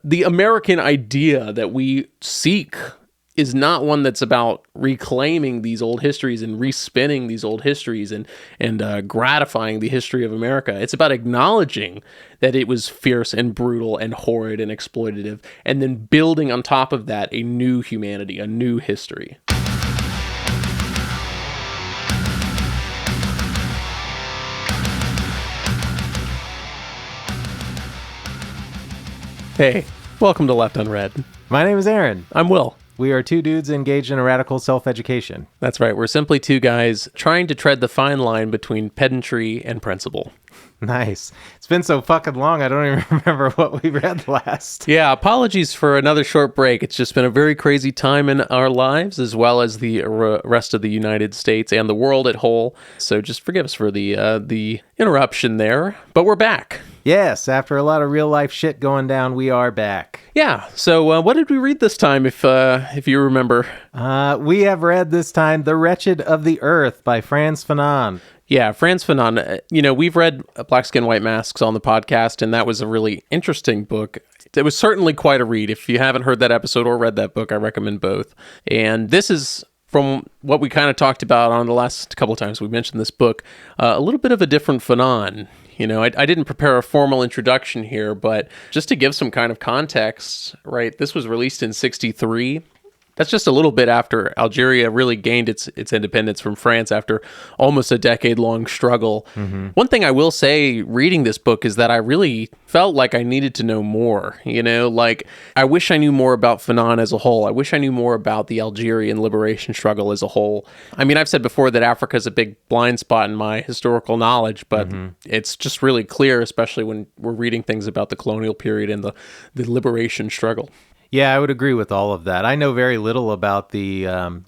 the American idea that we seek is not one that's about reclaiming these old histories and respinning these old histories and gratifying the history of America. It's about acknowledging that it was fierce and brutal and horrid and exploitative, and then building on top of that a new humanity, a new history. Hey, welcome to Left Unread. My name is Aaron. I'm Will. We are two dudes engaged in a radical self-education. That's right. We're simply two guys trying to tread the fine line between pedantry and principle. Nice. It's been so fucking long, I don't even remember what we read last. Yeah, apologies for another short break. It's just been a very crazy time in our lives, as well as the rest of the United States and the world at whole. So just forgive us for the interruption there. But we're back. Yes, after a lot of real-life shit going down, we are back. Yeah, so what did we read this time, if you remember? We have read this time The Wretched of the Earth by Frantz Fanon. Yeah, Frantz Fanon. We've read Black Skin, White Masks on the podcast, and that was a really interesting book. It was certainly quite a read. If you haven't heard that episode or read that book, I recommend both. And this is, from what we kind of talked about on the last couple of times we mentioned this book, a little bit of a different Fanon. I didn't prepare a formal introduction here, but just to give some kind of context, right, this was released in 1963. That's just a little bit after Algeria really gained its independence from France after almost a decade-long struggle. Mm-hmm. One thing I will say reading this book is that I really felt like I needed to know more. I wish I knew more about Fanon as a whole. I wish I knew more about the Algerian liberation struggle as a whole. I mean, I've said before that Africa is a big blind spot in my historical knowledge, but it's just really clear, especially when we're reading things about the colonial period and the liberation struggle. Yeah, I would agree with all of that. I know very little about the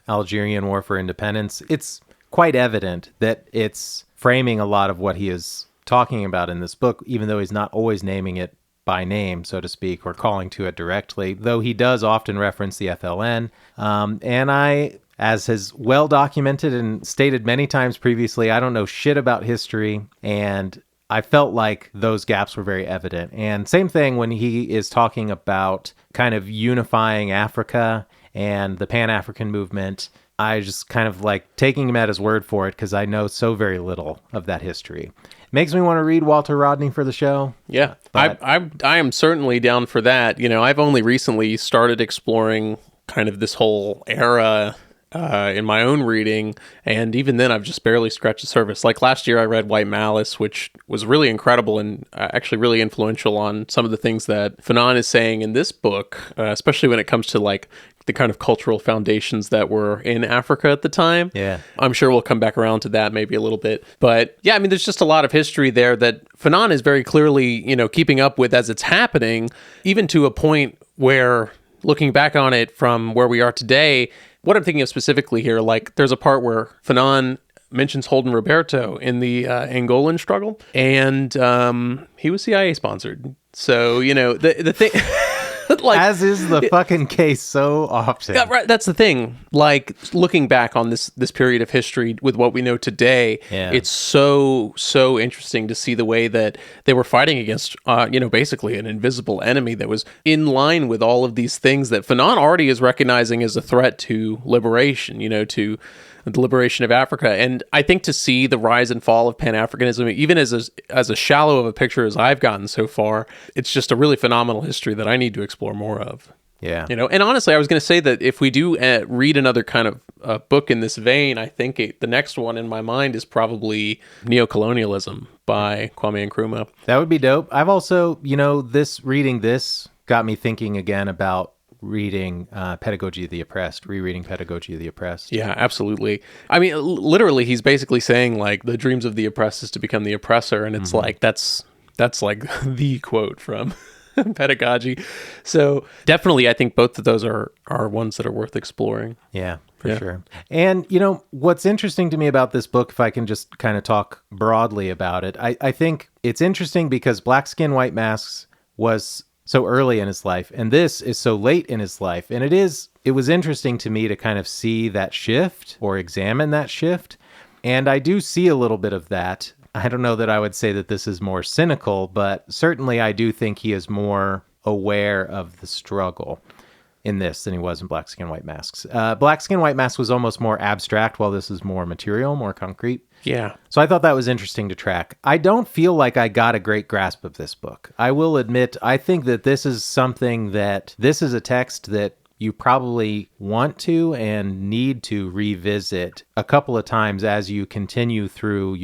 Algerian War for Independence. It's quite evident that it's framing a lot of what he is talking about in this book, even though he's not always naming it by name, so to speak, or calling to it directly, though he does often reference the FLN. And I, as has well documented and stated many times previously, I don't know shit about history, and I felt like those gaps were very evident. And same thing when he is talking about kind of unifying Africa and the Pan-African movement. I just kind of like taking him at his word for it because I know so very little of that history. Makes me want to read Walter Rodney for the show. Yeah, I am certainly down for that. I've only recently started exploring kind of this whole era in my own reading, and even then I've just barely scratched the surface. Like last year I read White Malice, which was really incredible and actually really influential on some of the things that Fanon is saying in this book, especially when it comes to like the kind of cultural foundations that were in Africa at the time. Yeah. I'm sure we'll come back around to that maybe a little bit. But yeah, I mean, there's just a lot of history there that Fanon is very clearly, keeping up with as it's happening, even to a point where, looking back on it from where we are today, what I'm thinking of specifically here, like there's a part where Fanon mentions Holden Roberto in the Angolan struggle, and he was CIA sponsored. So, the thing... like, as is the fucking case so often. Yeah, right. That's the thing. Like, looking back on this period of history with what we know today, It's so interesting to see the way that they were fighting against, basically an invisible enemy that was in line with all of these things that Fanon already is recognizing as a threat to liberation, to the liberation of Africa. And I think to see the rise and fall of Pan-Africanism, even as a shallow of a picture as I've gotten so far, it's just a really phenomenal history that I need to explore more of. Yeah. And honestly, I was going to say that if we do read another kind of book in this vein, I think the next one in my mind is probably Neocolonialism by Kwame Nkrumah. That would be dope. I've also, reading this got me thinking again about reading Pedagogy of the Oppressed, rereading Pedagogy of the Oppressed. Yeah, absolutely. I mean, literally, he's basically saying, like, the dreams of the oppressed is to become the oppressor, and it's like, that's like the quote from Pedagogy. So definitely, I think both of those are ones that are worth exploring. Yeah, for sure. And, what's interesting to me about this book, if I can just kind of talk broadly about it, I think it's interesting because Black Skin, White Masks was so early in his life, and this is so late in his life. And it was interesting to me to kind of see that shift or examine that shift. And I do see a little bit of that. I don't know that I would say that this is more cynical, but certainly I do think he is more aware of the struggle in this than he was in Black Skin, White Masks. Black Skin, White Masks was almost more abstract, while this is more material, more concrete. Yeah. So I thought that was interesting to track. I don't feel like I got a great grasp of this book. I will admit, I think that this is a text that you probably want to and need to revisit a couple of times as you continue through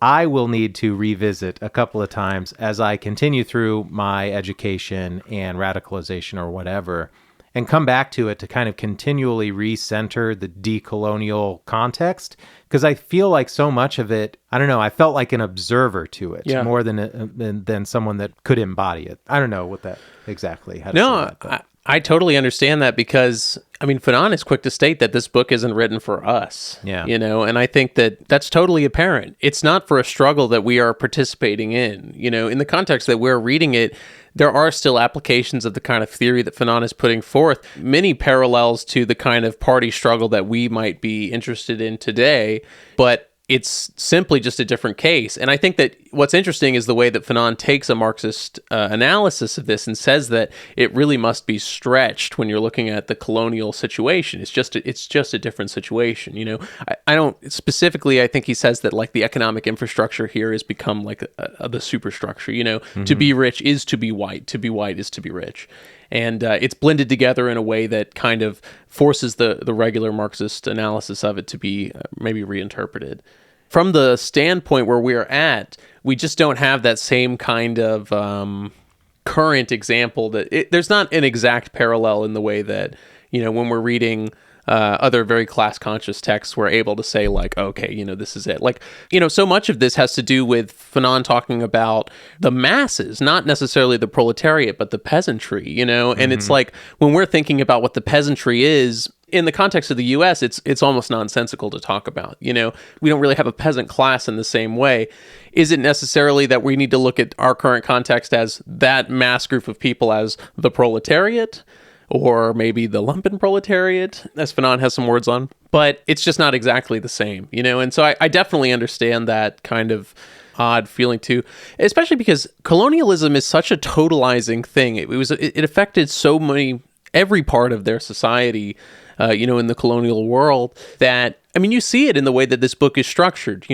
I will need to revisit a couple of times as I continue through my education and radicalization or whatever, and come back to it to kind of continually recenter the decolonial context. Because I feel like so much of it, I don't know, I felt like an observer to it more than someone that could embody it. I don't know what that exactly, how to say that. I totally understand that because, I mean, Fanon is quick to state that this book isn't written for us, and I think that that's totally apparent. It's not for a struggle that we are participating in, in the context that we're reading it. There are still applications of the kind of theory that Fanon is putting forth, many parallels to the kind of party struggle that we might be interested in today, but it's simply just a different case. And I think that what's interesting is the way that Fanon takes a Marxist analysis of this and says that it really must be stretched when you're looking at the colonial situation. It's just a different situation. I don't specifically, I think he says that like the economic infrastructure here has become like the superstructure. To be rich is to be white is to be rich. And it's blended together in a way that kind of forces the regular Marxist analysis of it to be maybe reinterpreted. From the standpoint where we're at, we just don't have that same kind of current example. There's not an exact parallel in the way that, when we're reading other very class-conscious texts, we're able to say, like, okay, this is it. Like, so much of this has to do with Fanon talking about the masses, not necessarily the proletariat, but the peasantry, And it's like, when we're thinking about what the peasantry is, in the context of the U.S., it's almost nonsensical to talk about. We don't really have a peasant class in the same way. Is it necessarily that we need to look at our current context as that mass group of people as the proletariat? Or maybe the lumpen proletariat, as Fanon has some words on. But it's just not exactly the same, And so I definitely understand that kind of odd feeling too, especially because colonialism is such a totalizing thing. It affected every part of their society, in the colonial world, that, I mean, you see it in the way that this book is structured.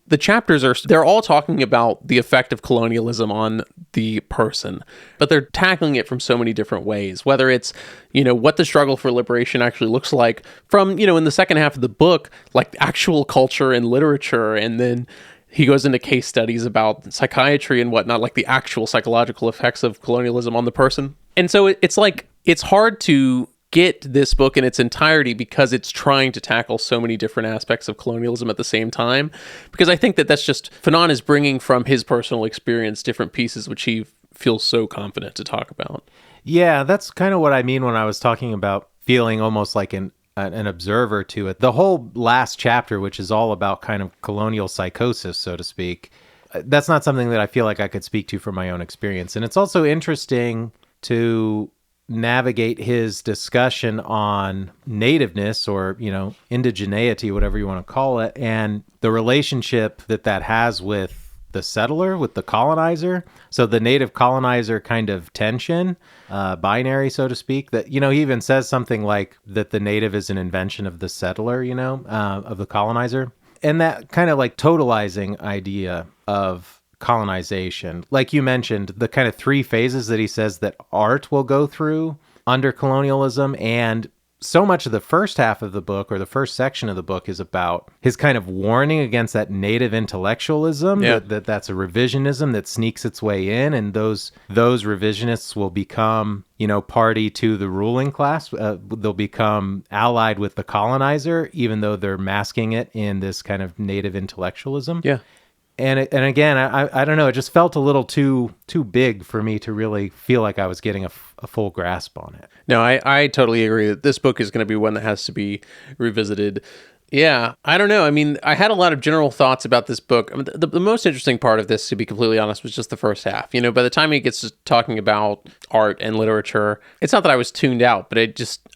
The chapters they're all talking about the effect of colonialism on the person, but they're tackling it from so many different ways, whether it's, what the struggle for liberation actually looks like from, in the second half of the book, like actual culture and literature. And then he goes into case studies about psychiatry and whatnot, like the actual psychological effects of colonialism on the person. And so it's like, it's hard to get this book in its entirety because it's trying to tackle so many different aspects of colonialism at the same time. Because I think that that's just, Fanon is bringing from his personal experience different pieces which he feels so confident to talk about. Yeah, that's kind of what I mean when I was talking about feeling almost like an observer to it. The whole last chapter, which is all about kind of colonial psychosis, so to speak, that's not something that I feel like I could speak to from my own experience. And it's also interesting to navigate his discussion on nativeness or, indigeneity, whatever you want to call it, and the relationship that has with the settler, with the colonizer. So the native colonizer kind of tension, binary, so to speak, that, he even says something like that the native is an invention of the settler, of the colonizer. And that kind of like totalizing idea of colonization. Like you mentioned, the kind of three phases that he says that art will go through under colonialism, and so much of the first half of the book, or the first section of the book, is about his kind of warning against that native intellectualism, that's a revisionism that sneaks its way in, and those revisionists will become, party to the ruling class. They'll become allied with the colonizer, even though they're masking it in this kind of native intellectualism. Yeah. And again, I don't know, it just felt a little too big for me to really feel like I was getting a full grasp on it. No, I totally agree that this book is going to be one that has to be revisited. Yeah, I don't know. I mean, I had a lot of general thoughts about this book. I mean, the most interesting part of this, to be completely honest, was just the first half. By the time he gets to talking about art and literature, it's not that I was tuned out, but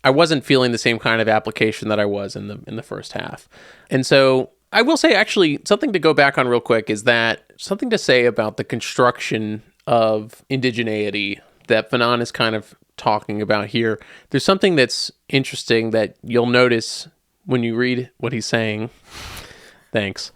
I wasn't feeling the same kind of application that I was in the first half. And so I will say, actually, something to go back on real quick is that something to say about the construction of indigeneity that Fanon is kind of talking about here, there's something that's interesting that you'll notice when you read what he's saying. Thanks.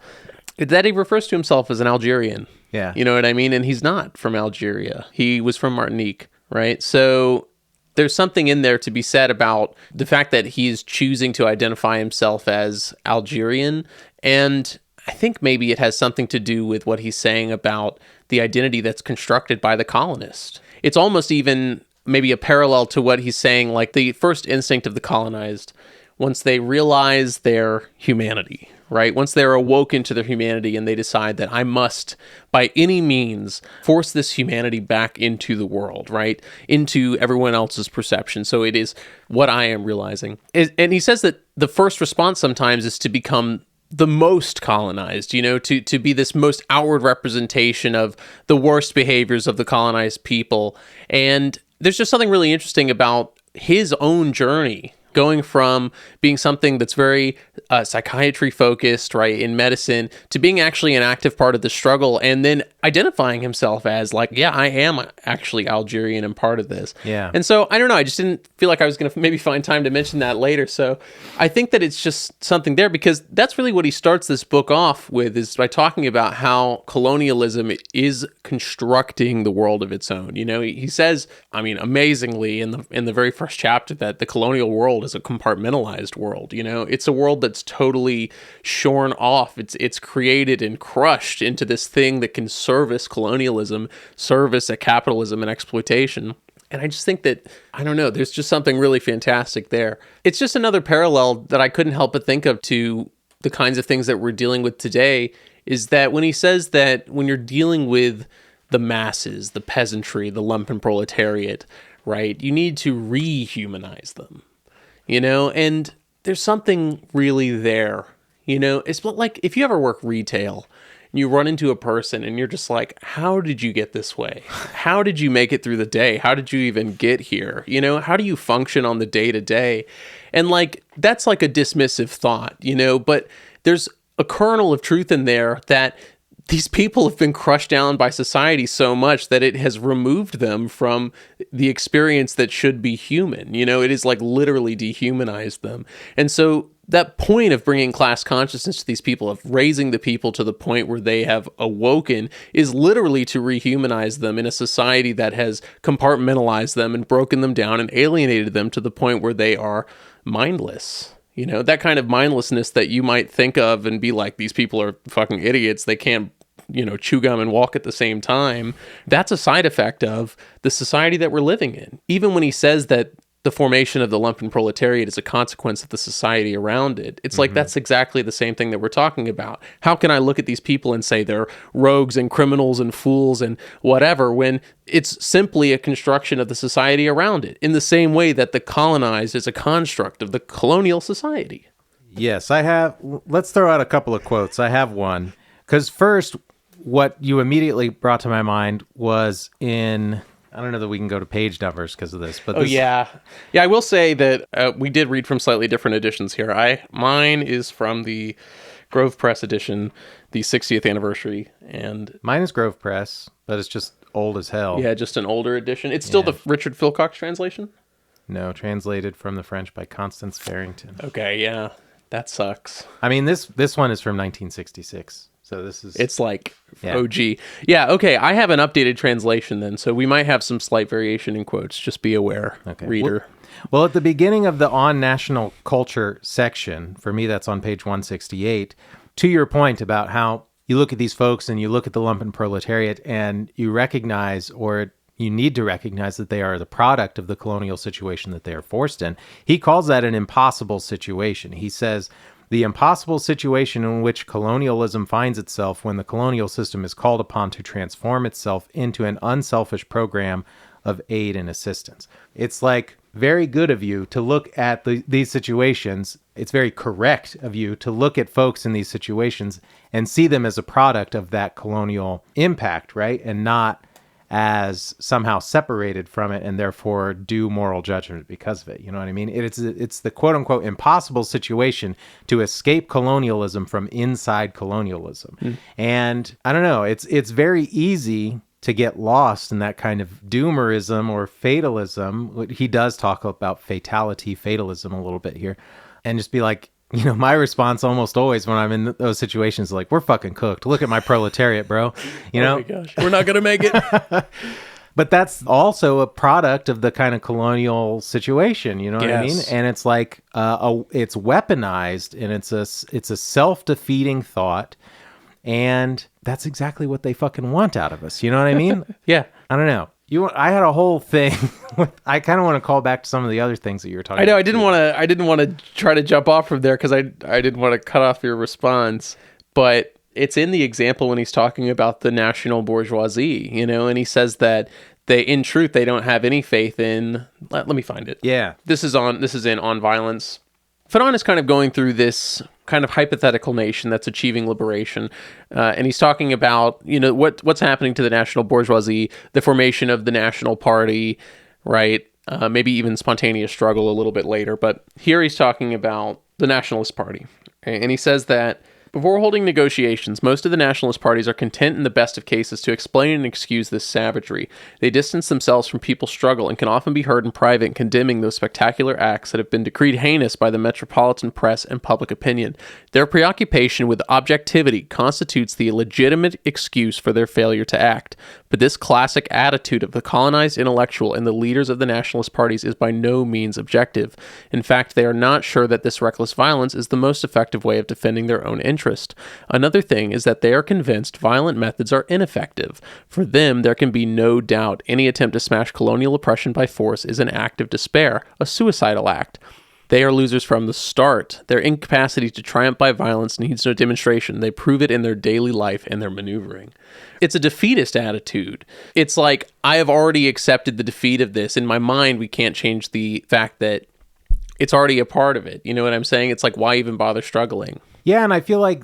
That he refers to himself as an Algerian. Yeah. You know what I mean? And he's not from Algeria. He was from Martinique, right? So there's something in there to be said about the fact that he's choosing to identify himself as Algerian. And I think maybe it has something to do with what he's saying about the identity that's constructed by the colonist. It's almost even maybe a parallel to what he's saying, like the first instinct of the colonized, once they realize their humanity, right? Once they're awoken to their humanity and they decide that I must, by any means, force this humanity back into the world, right? Into everyone else's perception. So it is what I am realizing. And he says that the first response sometimes is to become the most colonized, to be this most outward representation of the worst behaviors of the colonized people. And there's just something really interesting about his own journey, going from being something that's very psychiatry focused, right, in medicine, to being actually an active part of the struggle, and then identifying himself as like, yeah, I am actually Algerian and part of this. Yeah. And so, I don't know, I just didn't feel like I was going to maybe find time to mention that later. So I think that it's just something there, because that's really what he starts this book off with, is by talking about how colonialism is constructing the world of its own. He says, I mean, amazingly in the very first chapter, that the colonial world is a compartmentalized world. It's a world that's totally shorn off. It's created and crushed into this thing that can service colonialism, service a capitalism and exploitation. And I just think that, I don't know, there's just something really fantastic there. It's just another parallel that I couldn't help but think of to the kinds of things that we're dealing with today, is that when he says that when you're dealing with the masses, the peasantry, the lumpen proletariat, right, you need to rehumanize them. And there's something really there, it's like if you ever work retail and you run into a person and you're just like, how did you get this way? How did you make it through the day? How did you even get here? How do you function on the day to day? And like, that's like a dismissive thought, but there's a kernel of truth in there that these people have been crushed down by society so much that it has removed them from the experience that should be human. It is like literally dehumanized them. And so that point of bringing class consciousness to these people, of raising the people to the point where they have awoken, is literally to rehumanize them in a society that has compartmentalized them and broken them down and alienated them to the point where they are mindless. That kind of mindlessness that you might think of and be like, these people are fucking idiots. They can't, chew gum and walk at the same time. That's a side effect of the society that we're living in. Even when he says that the formation of the lumpen proletariat is a consequence of the society around it, it's like, that's exactly the same thing that we're talking about. How can I look at these people and say they're rogues and criminals and fools and whatever, when it's simply a construction of the society around it, in the same way that the colonized is a construct of the colonial society? Yes, let's throw out a couple of quotes. I have one. Because first, what you immediately brought to my mind was in, I don't know that we can go to page numbers because of this, but yeah, I will say that we did read from slightly different editions here. Mine is from the Grove Press edition, the 60th anniversary, and mine is Grove Press, but it's just old as hell. Yeah, just an older edition. It's still the Richard Philcox translation? No, translated from the French by Constance Farrington. Okay, yeah, that sucks. I mean, this one is from 1966. So it's like OG. Yeah, okay. I have an updated translation then, so we might have some slight variation in quotes. Just be aware, reader. Well, at the beginning of the On National Culture section, for me that's on page 168, to your point about how you look at these folks and you look at the lumpen proletariat and you recognize, or you need to recognize, that they are the product of the colonial situation that they are forced in. He calls that an impossible situation. He says, the impossible situation in which colonialism finds itself when the colonial system is called upon to transform itself into an unselfish program of aid and assistance. It's like very good of you to look at these situations. It's very correct of you to look at folks in these situations and see them as a product of that colonial impact, right? And not as somehow separated from it and therefore do moral judgment because of it. You know what I mean? It's the quote unquote impossible situation to escape colonialism from inside colonialism. And I don't know, it's very easy to get lost in that kind of doomerism or fatalism. He does talk about fatalism a little bit here, and just be like, my response almost always when I'm in those situations is like, we're fucking cooked. Look at my proletariat, bro. Oh my gosh, we're not going to make it. But that's also a product of the kind of colonial situation, you know what I mean? And it's like, it's weaponized, and it's a self-defeating thought. And that's exactly what they fucking want out of us. You know what I mean? Yeah. I don't know. I had a whole thing. I kind of want to call back to some of the other things that you were talking about. I know. I didn't want to try to jump off from there because I didn't want to cut off your response. But it's in the example when he's talking about the national bourgeoisie, and he says that in truth, they don't have any faith in. Let me find it. Yeah. This is in On Violence. Fanon is kind of going through this kind of hypothetical nation that's achieving liberation. And he's talking about, what's happening to the national bourgeoisie, the formation of the national party, right? Maybe even spontaneous struggle a little bit later. But here he's talking about the Nationalist Party. And he says that before holding negotiations, most of the nationalist parties are content in the best of cases to explain and excuse this savagery. They distance themselves from people's struggle and can often be heard in private condemning those spectacular acts that have been decreed heinous by the metropolitan press and public opinion. Their preoccupation with objectivity constitutes the legitimate excuse for their failure to act. But this classic attitude of the colonized intellectual and the leaders of the nationalist parties is by no means objective. In fact, they are not sure that this reckless violence is the most effective way of defending their own interests. Another thing is that they are convinced violent methods are ineffective. For them, there can be no doubt any attempt to smash colonial oppression by force is an act of despair, a suicidal act. They are losers from the start. Their incapacity to triumph by violence needs no demonstration. They prove it in their daily life and their maneuvering. It's a defeatist attitude. It's like, I have already accepted the defeat of this. In my mind, we can't change the fact that it's already a part of it. You know what I'm saying? It's like, why even bother struggling? Yeah, and I feel like,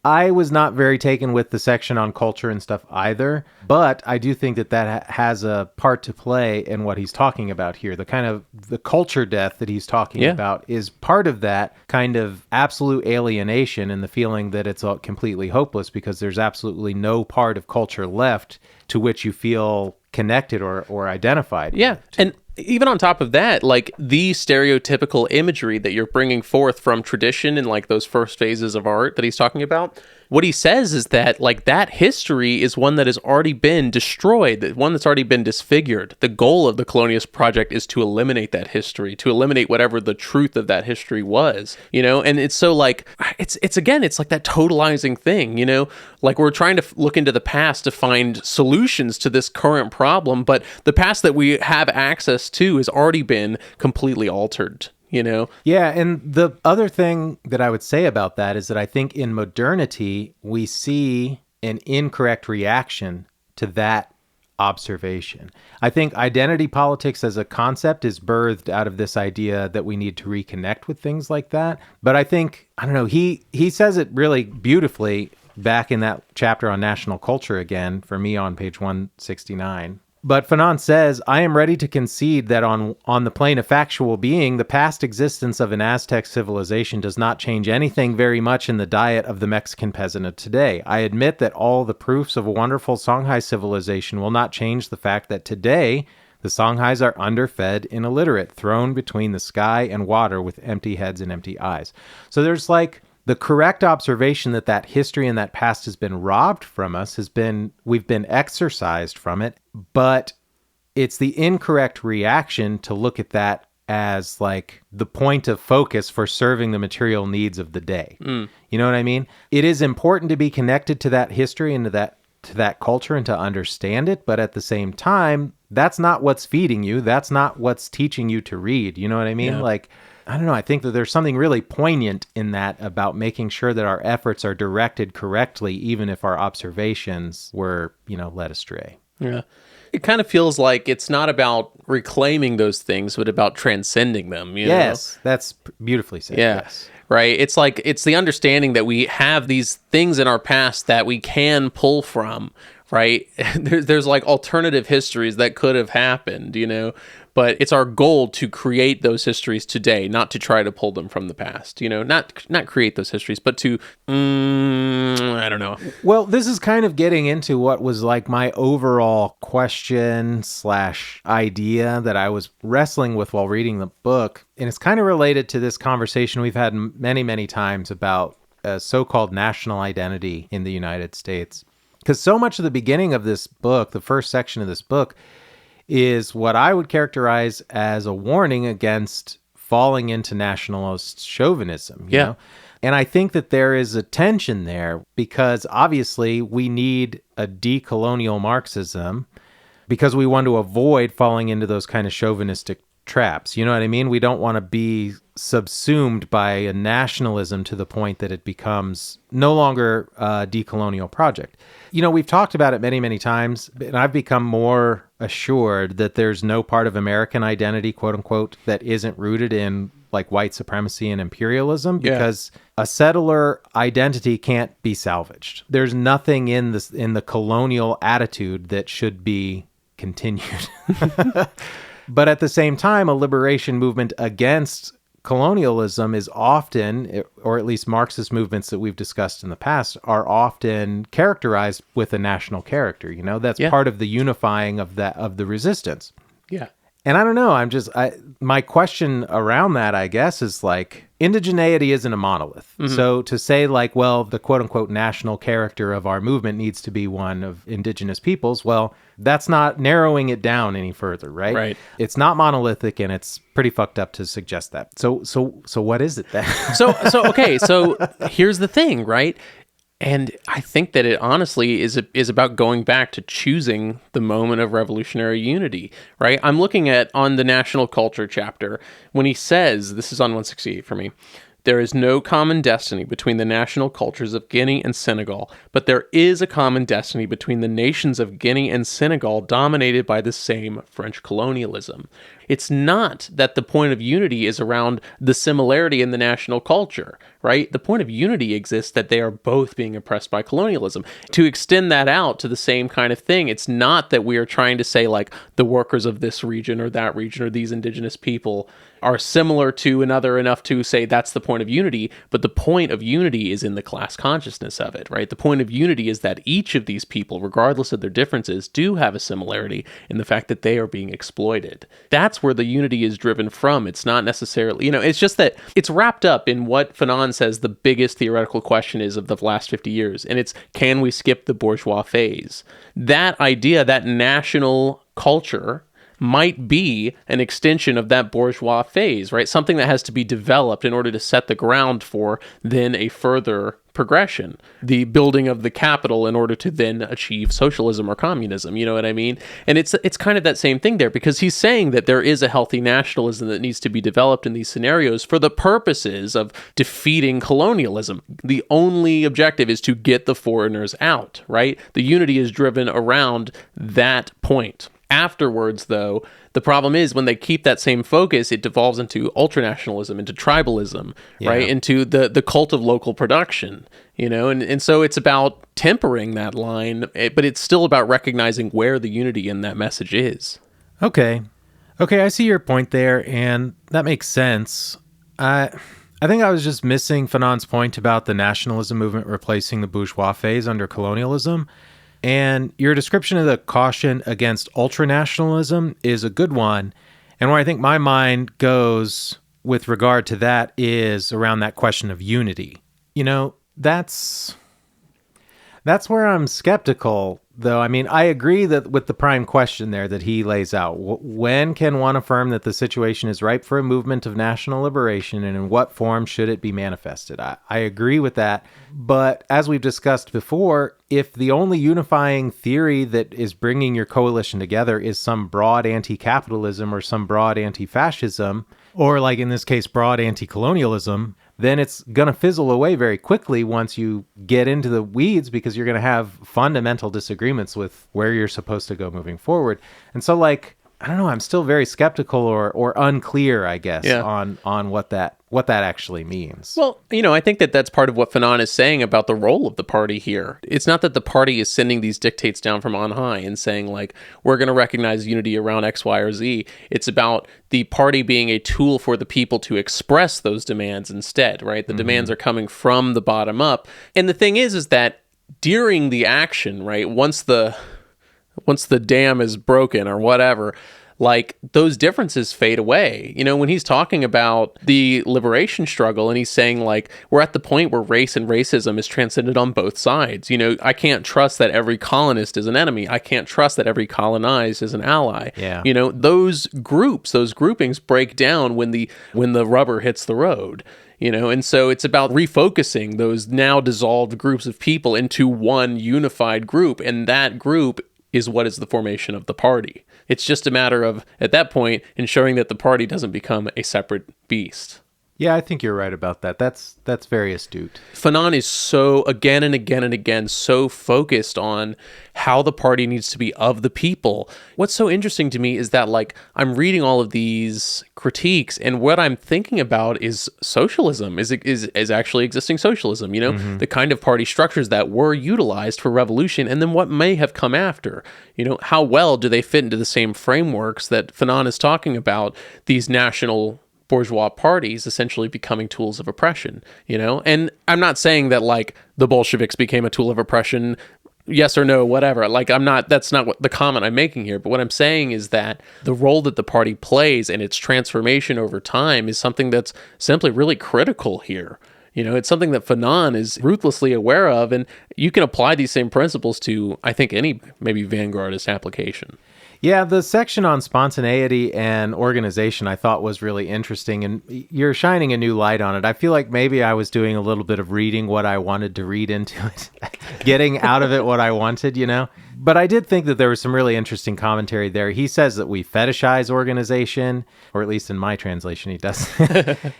I was not very taken with the section on culture and stuff either, but I do think that has a part to play in what he's talking about here. The kind of the culture death that he's talking about is part of that kind of absolute alienation and the feeling that it's all completely hopeless because there's absolutely no part of culture left to which you feel connected or identified. Yeah, and even on top of that, like the stereotypical imagery that you're bringing forth from tradition and like those first phases of art that he's talking about, what he says is that like that history is one that has already been destroyed, one that's already been disfigured. The goal of the colonialist project is to eliminate that history, to eliminate whatever the truth of that history was, and it's so like, it's like that totalizing thing, like we're trying to look into the past to find solutions to this current problem, but the past that we have access to has already been completely altered. Yeah, and the other thing that I would say about that is that I think in modernity, we see an incorrect reaction to that observation. I think identity politics as a concept is birthed out of this idea that we need to reconnect with things like that. But I think, I don't know, he says it really beautifully back in that chapter on national culture again, for me on page 169. But Fanon says, I am ready to concede that on the plane of factual being, the past existence of an Aztec civilization does not change anything very much in the diet of the Mexican peasant of today. I admit that all the proofs of a wonderful Songhai civilization will not change the fact that today the Songhais are underfed and illiterate, thrown between the sky and water with empty heads and empty eyes. So there's like the correct observation that history and that past has been robbed from us, we've been exorcised from it, but it's the incorrect reaction to look at that as like the point of focus for serving the material needs of the day. You know what I mean? It is important to be connected to that history and to that culture and to understand it, but at the same time, that's not what's feeding you. That's not what's teaching you to read. You know what I mean? Yeah. Like, I don't know. I think that there's something really poignant in that about making sure that our efforts are directed correctly, even if our observations were, led astray. Yeah. It kind of feels like it's not about reclaiming those things, but about transcending them. Yes, that's beautifully said. Yeah. Yes. Right. It's like, it's the understanding that we have these things in our past that we can pull from, right? There's like alternative histories that could have happened, but it's our goal to create those histories today, not to try to pull them from the past, not create those histories, but to, I don't know. Well, this is kind of getting into what was like my overall question / idea that I was wrestling with while reading the book. And it's kind of related to this conversation we've had many, many times about so-called national identity in the United States. Because so much of the beginning of this book, the first section of this book, is what I would characterize as a warning against falling into nationalist chauvinism. You know? And I think that there is a tension there because obviously we need a decolonial Marxism because we want to avoid falling into those kind of chauvinistic traps. You know what I mean? We don't want to be subsumed by a nationalism to the point that it becomes no longer a decolonial project. We've talked about it many, many times, and I've become more assured that there's no part of American identity, quote unquote, that isn't rooted in like white supremacy and imperialism because a settler identity can't be salvaged. There's nothing in the colonial attitude that should be continued. But at the same time, a liberation movement against colonialism is often, or at least Marxist movements that we've discussed in the past, are often characterized with a national character. That's part of the unifying of the resistance. Yeah. And I don't know, my question around that, I guess, is like, indigeneity isn't a monolith. Mm-hmm. So to say like, well, the quote unquote national character of our movement needs to be one of indigenous peoples, well, that's not narrowing it down any further, right? Right. It's not monolithic, and it's pretty fucked up to suggest that. So what is it then? Okay, so here's the thing, right? And I think that it honestly is about going back to choosing the moment of revolutionary unity, right? I'm looking at on the national culture chapter when he says, this is on 168 for me, there is no common destiny between the national cultures of Guinea and Senegal, but there is a common destiny between the nations of Guinea and Senegal dominated by the same French colonialism. It's not that the point of unity is around the similarity in the national culture, right? The point of unity exists that they are both being oppressed by colonialism. To extend that out to the same kind of thing, it's not that we are trying to say like the workers of this region or that region or these indigenous people are similar to another enough to say that's the point of unity, but the point of unity is in the class consciousness of it, right? The point of unity is that each of these people, regardless of their differences, do have a similarity in the fact that they are being exploited. That's where the unity is driven from. It's not necessarily, it's just that it's wrapped up in what Fanon says the biggest theoretical question is of the last 50 years, and it's, can we skip the bourgeois phase? That idea, that national culture might be an extension of that bourgeois phase, right? Something that has to be developed in order to set the ground for then a further progression, the building of the capital in order to then achieve socialism or communism, you know what I mean? And it's kind of that same thing there, because he's saying that there is a healthy nationalism that needs to be developed in these scenarios for the purposes of defeating colonialism. The only objective is to get the foreigners out, right? The unity is driven around that point. Afterwards, though, the problem is when they keep that same focus, it devolves into ultranationalism, into tribalism, right? Into the cult of local production, and so it's about tempering that line, but it's still about recognizing where the unity in that message is. Okay, I see your point there, and that makes sense. I think I was just missing Fanon's point about the nationalism movement replacing the bourgeois phase under colonialism. And your description of the caution against ultranationalism is a good one. And where I think my mind goes with regard to that is around that question of unity. That's where I'm skeptical, though. I mean, I agree that with the prime question there that he lays out. When can one affirm that the situation is ripe for a movement of national liberation, and in what form should it be manifested? I agree with that. But as we've discussed before, if the only unifying theory that is bringing your coalition together is some broad anti-capitalism or some broad anti-fascism, or like in this case, broad anti-colonialism, then it's going to fizzle away very quickly once you get into the weeds, because you're going to have fundamental disagreements with where you're supposed to go moving forward. And so, like, I don't know. I'm still very skeptical or unclear, I guess, Yeah. on what that actually means. Well, I think that that's part of what Fanon is saying about the role of the party here. It's not that the party is sending these dictates down from on high and saying, like, we're going to recognize unity around X, Y, or Z. It's about the party being a tool for the people to express those demands instead, right? The demands are coming from the bottom up. And the thing is that during the action, right, once the dam is broken or whatever, like, those differences fade away. When he's talking about the liberation struggle and he's saying, like, we're at the point where race and racism is transcended on both sides. I can't trust that every colonist is an enemy. I can't trust that every colonized is an ally. Yeah. Those groupings break down when the rubber hits the road. And so it's about refocusing those now dissolved groups of people into one unified group, and that group is what is the formation of the party. It's just a matter of, at that point, ensuring that the party doesn't become a separate beast. Yeah, I think you're right about that. That's very astute. Fanon is so, again and again and again, so focused on how the party needs to be of the people. What's so interesting to me is that, like, I'm reading all of these critiques, and what I'm thinking about is socialism, is actually existing socialism, the kind of party structures that were utilized for revolution, and then what may have come after. How well do they fit into the same frameworks that Fanon is talking about, these national bourgeois parties essentially becoming tools of oppression, And I'm not saying that, like, the Bolsheviks became a tool of oppression, yes or no, whatever. Like, that's not what the comment I'm making here. But what I'm saying is that the role that the party plays and its transformation over time is something that's simply really critical here. It's something that Fanon is ruthlessly aware of, and you can apply these same principles to, I think, any maybe vanguardist application. Yeah, the section on spontaneity and organization I thought was really interesting, and you're shining a new light on it. I feel like maybe I was doing a little bit of reading what I wanted to read into it, getting out of it what I wanted, But I did think that there was some really interesting commentary there. He says that we fetishize organization, or at least in my translation he does.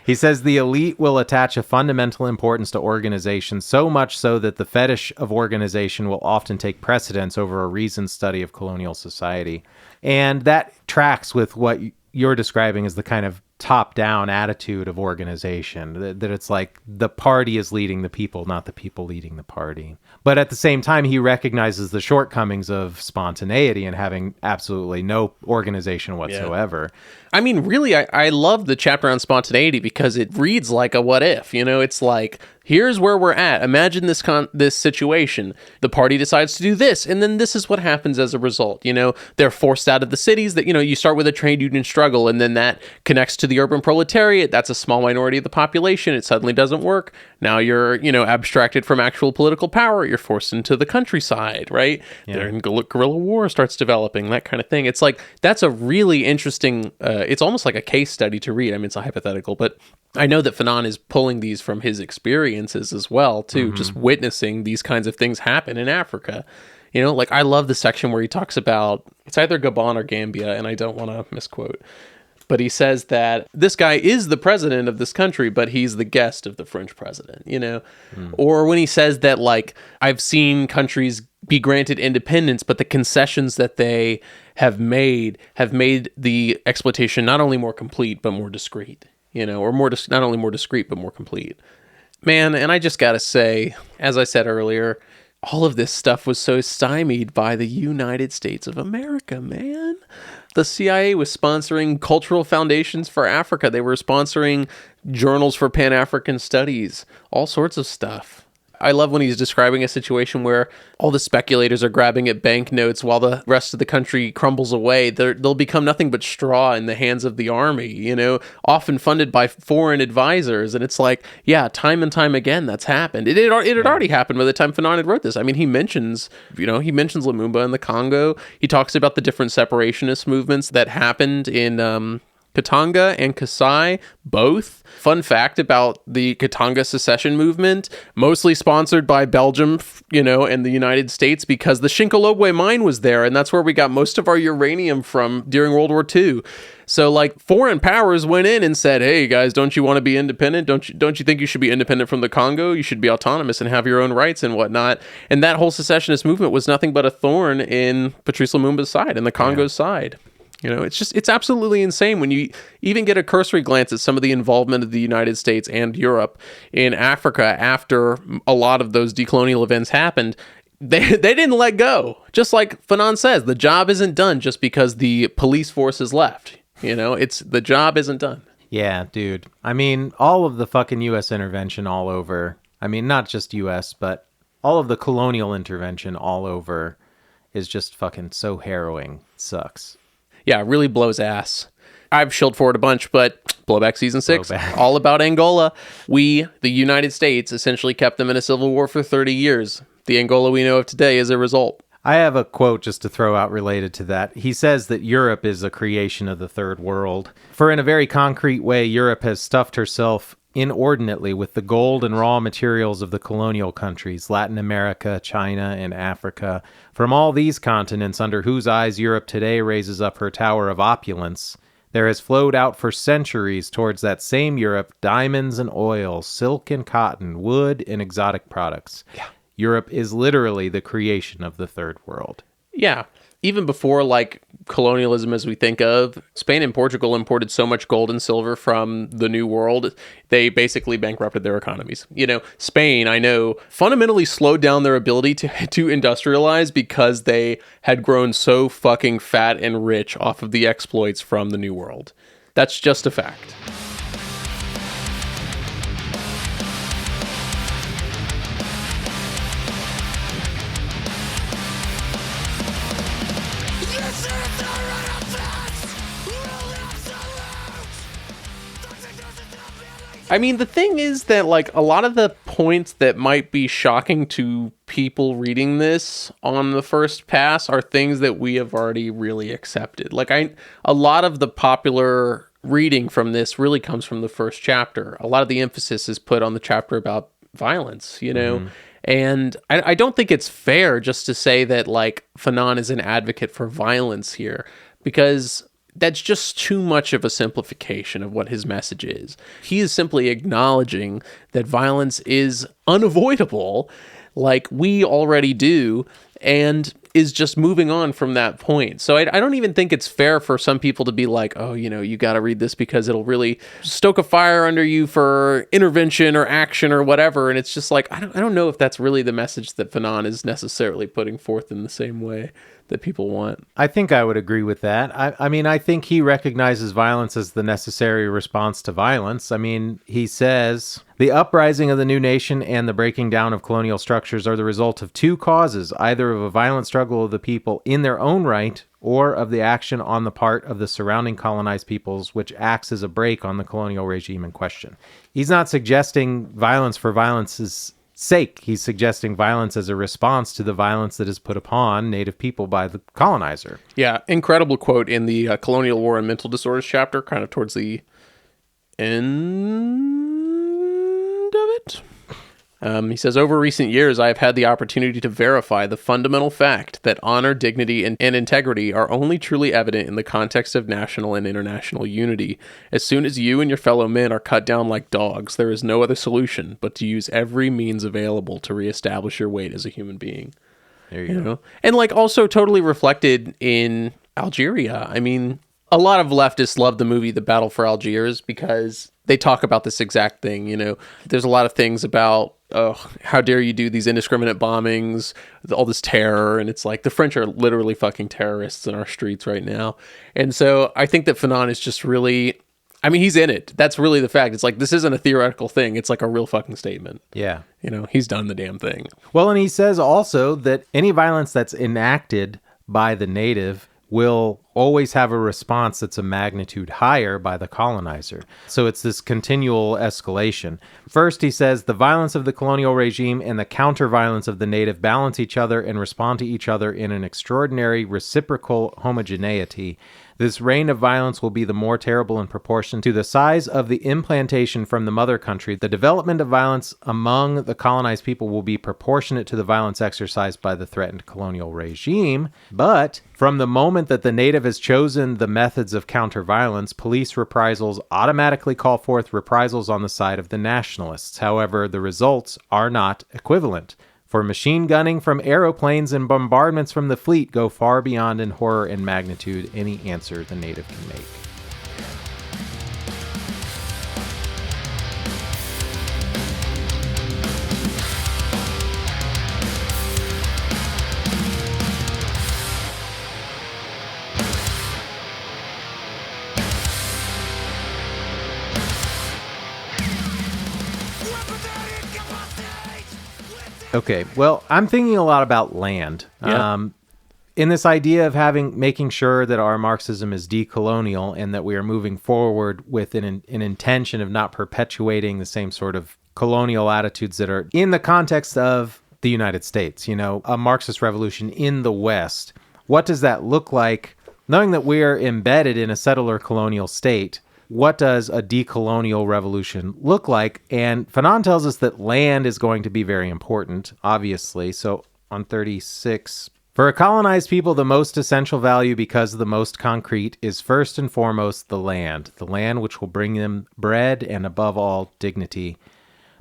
He says the elite will attach a fundamental importance to organization, so much so that the fetish of organization will often take precedence over a reasoned study of colonial society. And that tracks with what you're describing as the kind of top-down attitude of organization, that it's like the party is leading the people, not the people leading the party. But at the same time, he recognizes the shortcomings of spontaneity and having absolutely no organization whatsoever. Yeah. I mean, really, I love the chapter on spontaneity because it reads like a what if. It's like, here's where we're at. Imagine this situation. The party decides to do this, and then this is what happens as a result. They're forced out of the cities. That you start with a trade union struggle, and then that connects to the urban proletariat. That's a small minority of the population. It suddenly doesn't work. Now you're abstracted from actual political power. You're forced into the countryside, right? Yeah. Then guerrilla war starts developing, that kind of thing. It's like, that's a really interesting. It's almost like a case study to read. I mean, it's a hypothetical, but I know that Fanon is pulling these from his experiences as well, too, just witnessing these kinds of things happen in Africa. Like, I love the section where he talks about, it's either Gabon or Gambia, and I don't want to misquote, but he says that this guy is the president of this country, but he's the guest of the French president, Or when he says that, like, I've seen countries be granted independence, but the concessions that they have made the exploitation not only more complete, but more discreet, or not only more discreet, but more complete. Man, and I just got to say, as I said earlier, all of this stuff was so stymied by the United States of America, man. The CIA was sponsoring cultural foundations for Africa. They were sponsoring journals for Pan-African studies, all sorts of stuff. I love when he's describing a situation where all the speculators are grabbing at banknotes while the rest of the country crumbles away. They'll become nothing but straw in the hands of the army, often funded by foreign advisors. And it's like, yeah, time and time again, that's happened. It had already happened by the time Fanon had wrote this. I mean, he mentions Lumumba in the Congo. He talks about the different separationist movements that happened in Katanga and Kasai, both. Fun fact about the Katanga secession movement, mostly sponsored by Belgium, and the United States, because the Shinkolobwe mine was there, and that's where we got most of our uranium from during World War II. So, like, foreign powers went in and said, hey, guys, don't you want to be independent? Don't you think you should be independent from the Congo? You should be autonomous and have your own rights and whatnot. And that whole secessionist movement was nothing but a thorn in Patrice Lumumba's side and the Congo's side. It's absolutely insane when you even get a cursory glance at some of the involvement of the United States and Europe in Africa after a lot of those decolonial events happened. They didn't let go. Just like Fanon says, the job isn't done just because the police force is left. The job isn't done. Yeah, dude. I mean, all of the fucking U.S. intervention all over, I mean, not just U.S., but all of the colonial intervention all over is just fucking so harrowing. Sucks. Yeah, it really blows ass. I've shilled for it a bunch, but Blowback Season 6, all about Angola. We, the United States, essentially kept them in a civil war for 30 years. The Angola we know of today is a result. I have a quote just to throw out related to that. He says that Europe is a creation of the third world. For in a very concrete way, Europe has stuffed herself inordinately with the gold and raw materials of the colonial countries, Latin America, China, and Africa. From all these continents under whose eyes Europe today raises up her tower of opulence, there has flowed out for centuries towards that same Europe diamonds and oil, silk and cotton, wood and exotic products. Yeah. Europe is literally the creation of the third world. Yeah. Even before, colonialism as we think of, Spain and Portugal imported so much gold and silver from the New World, they basically bankrupted their economies. Spain, I know, fundamentally slowed down their ability to industrialize because they had grown so fucking fat and rich off of the exploits from the New World. That's just a fact. I mean, the thing is that, a lot of the points that might be shocking to people reading this on the first pass are things that we have already really accepted. A lot of the popular reading from this really comes from the first chapter. A lot of the emphasis is put on the chapter about violence, Mm-hmm. And I don't think it's fair just to say that, Fanon is an advocate for violence here, because that's just too much of a simplification of what his message is. He is simply acknowledging that violence is unavoidable, like we already do, and is just moving on from that point. So I don't even think it's fair for some people to be like, oh, you got to read this because it'll really stoke a fire under you for intervention or action or whatever. And it's just I don't know if that's really the message that Fanon is necessarily putting forth in the same way that people want. I think I would agree with that. I mean, I think he recognizes violence as the necessary response to violence. I mean, he says, the uprising of the new nation and the breaking down of colonial structures are the result of two causes, either of a violent struggle of the people in their own right or of the action on the part of the surrounding colonized peoples, which acts as a break on the colonial regime in question. He's not suggesting violence for violence's sake. He's suggesting violence as a response to the violence that is put upon native people by the colonizer. Yeah, incredible quote in the Colonial War and Mental Disorders chapter, kind of towards the end of it. He says, over recent years, I have had the opportunity to verify the fundamental fact that honor, dignity, and integrity are only truly evident in the context of national and international unity. As soon as you and your fellow men are cut down like dogs, there is no other solution but to use every means available to reestablish your weight as a human being. There you go. And also totally reflected in Algeria. I mean, a lot of leftists love the movie The Battle for Algiers because they talk about this exact thing. There's a lot of things about, oh, how dare you do these indiscriminate bombings, all this terror. And it's the French are literally fucking terrorists in our streets right now. And so I think that Fanon is just really, I mean, he's in it. That's really the fact. It's this isn't a theoretical thing. It's a real fucking statement. Yeah. He's done the damn thing. Well, and he says also that any violence that's enacted by the native will always have a response that's a magnitude higher by the colonizer. So it's this continual escalation. First, he says, the violence of the colonial regime and the counter-violence of the native balance each other and respond to each other in an extraordinary reciprocal homogeneity. This reign of violence will be the more terrible in proportion to the size of the implantation from the mother country. The development of violence among the colonized people will be proportionate to the violence exercised by the threatened colonial regime. But from the moment that the native has chosen the methods of counter-violence, police reprisals automatically call forth reprisals on the side of the nationalists. However, the results are not equivalent. For machine gunning from aeroplanes and bombardments from the fleet go far beyond in horror and magnitude any answer the native can make. Okay, well, I'm thinking a lot about land. Yeah. In this idea of making sure that our Marxism is decolonial and that we are moving forward with an intention of not perpetuating the same sort of colonial attitudes that are in the context of the United States, a Marxist revolution in the West. What does that look like? Knowing that we are embedded in a settler colonial state, what does a decolonial revolution look like? And Fanon tells us that land is going to be very important, obviously. So on 36, for a colonized people, the most essential value, because the most concrete, is first and foremost the land which will bring them bread and, above all, dignity.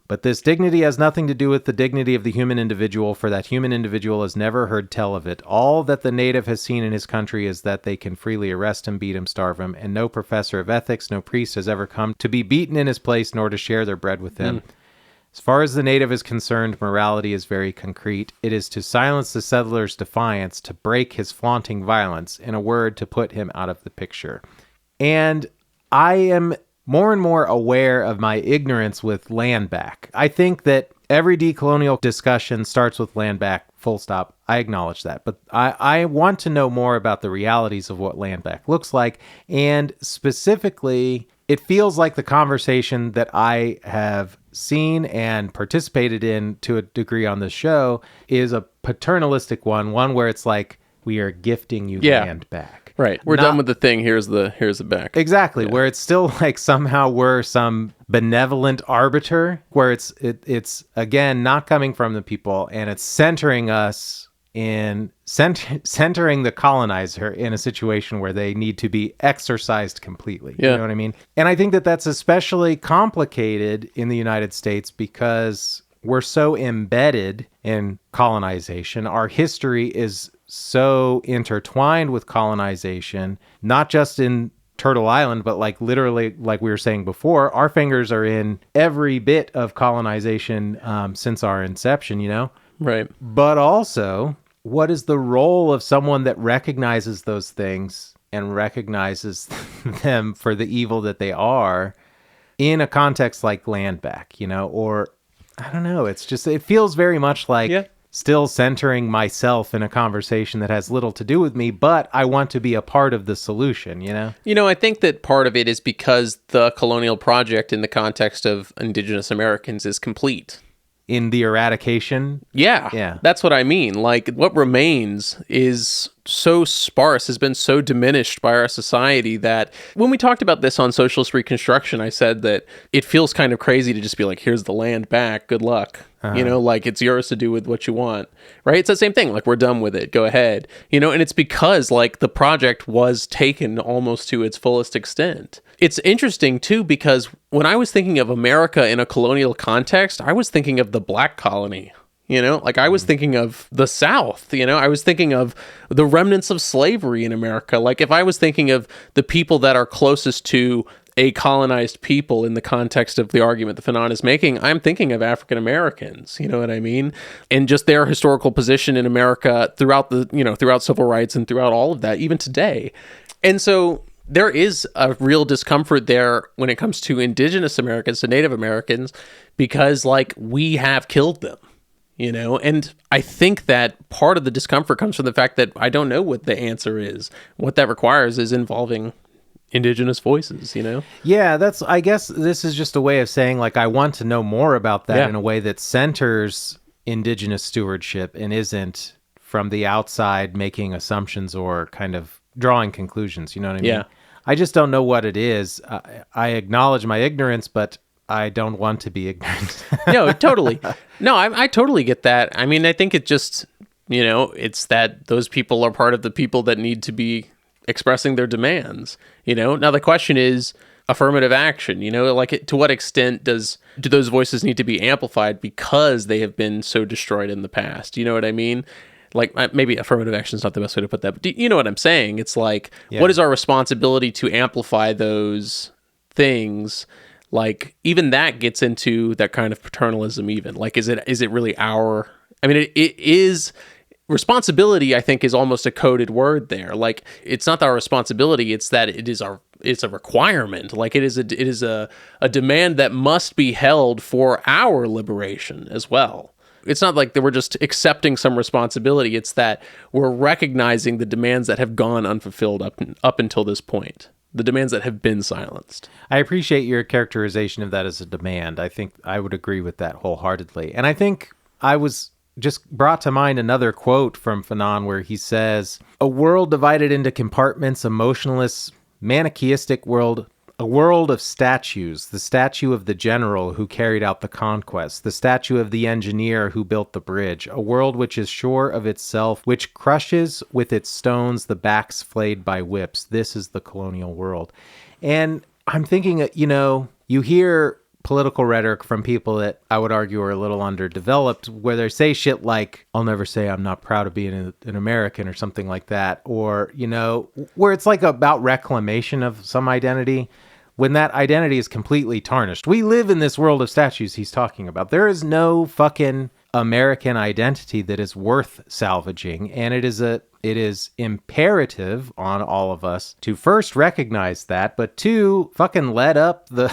But this dignity has nothing to do with the dignity of the human individual, for that human individual has never heard tell of it. All that the native has seen in his country is that they can freely arrest him, beat him, starve him, and no professor of ethics, no priest has ever come to be beaten in his place, nor to share their bread with him. As far as the native is concerned, morality is very concrete. It is to silence the settler's defiance, to break his flaunting violence, in a word, to put him out of the picture. And I am more and more aware of my ignorance with land back. I think that every decolonial discussion starts with land back, full stop. I acknowledge that. But I want to know more about the realities of what land back looks like. And specifically, it feels like the conversation that I have seen and participated in to a degree on the show is a paternalistic one where it's like, we are gifting you land back. Right. We're done with the thing. Here's the back. Exactly. Yeah. Where it's still like somehow we're some benevolent arbiter, where it's again not coming from the people, and it's centering us in centering the colonizer in a situation where they need to be exercised completely. Yeah. You know what I mean? And I think that that's especially complicated in the United States because we're so embedded in colonization. Our history is so intertwined with colonization, not just in Turtle Island, but like literally, like we were saying before, our fingers are in every bit of colonization since our inception, Right. But also, what is the role of someone that recognizes those things and recognizes them for the evil that they are in a context like land back, or I don't know. It's just, it feels very much like still centering myself in a conversation that has little to do with me, but I want to be a part of the solution, I think that part of it is because the colonial project in the context of indigenous Americans is complete. In the eradication? Yeah. That's what I mean. Like, what remains is so sparse, has been so diminished by our society that when we talked about this on Socialist Reconstruction, I said that it feels kind of crazy to just be like, here's the land back, good luck. Like it's yours to do with what you want, right? It's the same thing. Like, we're done with it. Go ahead. And it's because like the project was taken almost to its fullest extent. It's interesting too, because when I was thinking of America in a colonial context, I was thinking of the Black colony. Like I was thinking of the South, I was thinking of the remnants of slavery in America. Like if I was thinking of the people that are closest to a colonized people in the context of the argument that Fanon is making, I'm thinking of African Americans, you know what I mean? And just their historical position in America throughout throughout civil rights and throughout all of that, even today. And so there is a real discomfort there when it comes to indigenous Americans, to Native Americans, because like we have killed them. And I think that part of the discomfort comes from the fact that I don't know what the answer is. What that requires is involving indigenous voices, Yeah, I guess this is just a way of saying, like, I want to know more about that in a way that centers indigenous stewardship and isn't from the outside making assumptions or kind of drawing conclusions. You know what I mean? Yeah. I just don't know what it is. I acknowledge my ignorance, but I don't want to be ignorant. No, totally. No, I totally get that. I mean, I think it just, it's that those people are part of the people that need to be expressing their demands. Now the question is, affirmative action, to what extent do those voices need to be amplified because they have been so destroyed in the past? You know what I mean? Like, maybe affirmative action is not the best way to put that, but you know what I'm saying? It's like, what is our responsibility to amplify those things? Like, even that gets into that kind of paternalism even. Like, is it really our... I mean, it is... Responsibility, I think, is almost a coded word there. Like, it's not our responsibility, it's that it's a requirement. Like, it is a demand that must be held for our liberation as well. It's not like that we're just accepting some responsibility. It's that we're recognizing the demands that have gone unfulfilled up until this point. The demands that have been silenced. I appreciate your characterization of that as a demand. I think I would agree with that wholeheartedly. And I think I was just brought to mind another quote from Fanon where he says, "A world divided into compartments, a motionless, manichaeistic world, a world of statues, the statue of the general who carried out the conquest, the statue of the engineer who built the bridge, a world which is sure of itself, which crushes with its stones the backs flayed by whips. This is the colonial world." And I'm thinking, you hear political rhetoric from people that I would argue are a little underdeveloped, where they say shit like, "I'll never say I'm not proud of being an American," or something like that. Or, where it's like about reclamation of some identity, when that identity is completely tarnished. We live in this world of statues he's talking about. There is no fucking American identity that is worth salvaging. And it is imperative on all of us to first recognize that, but two, fucking let up the...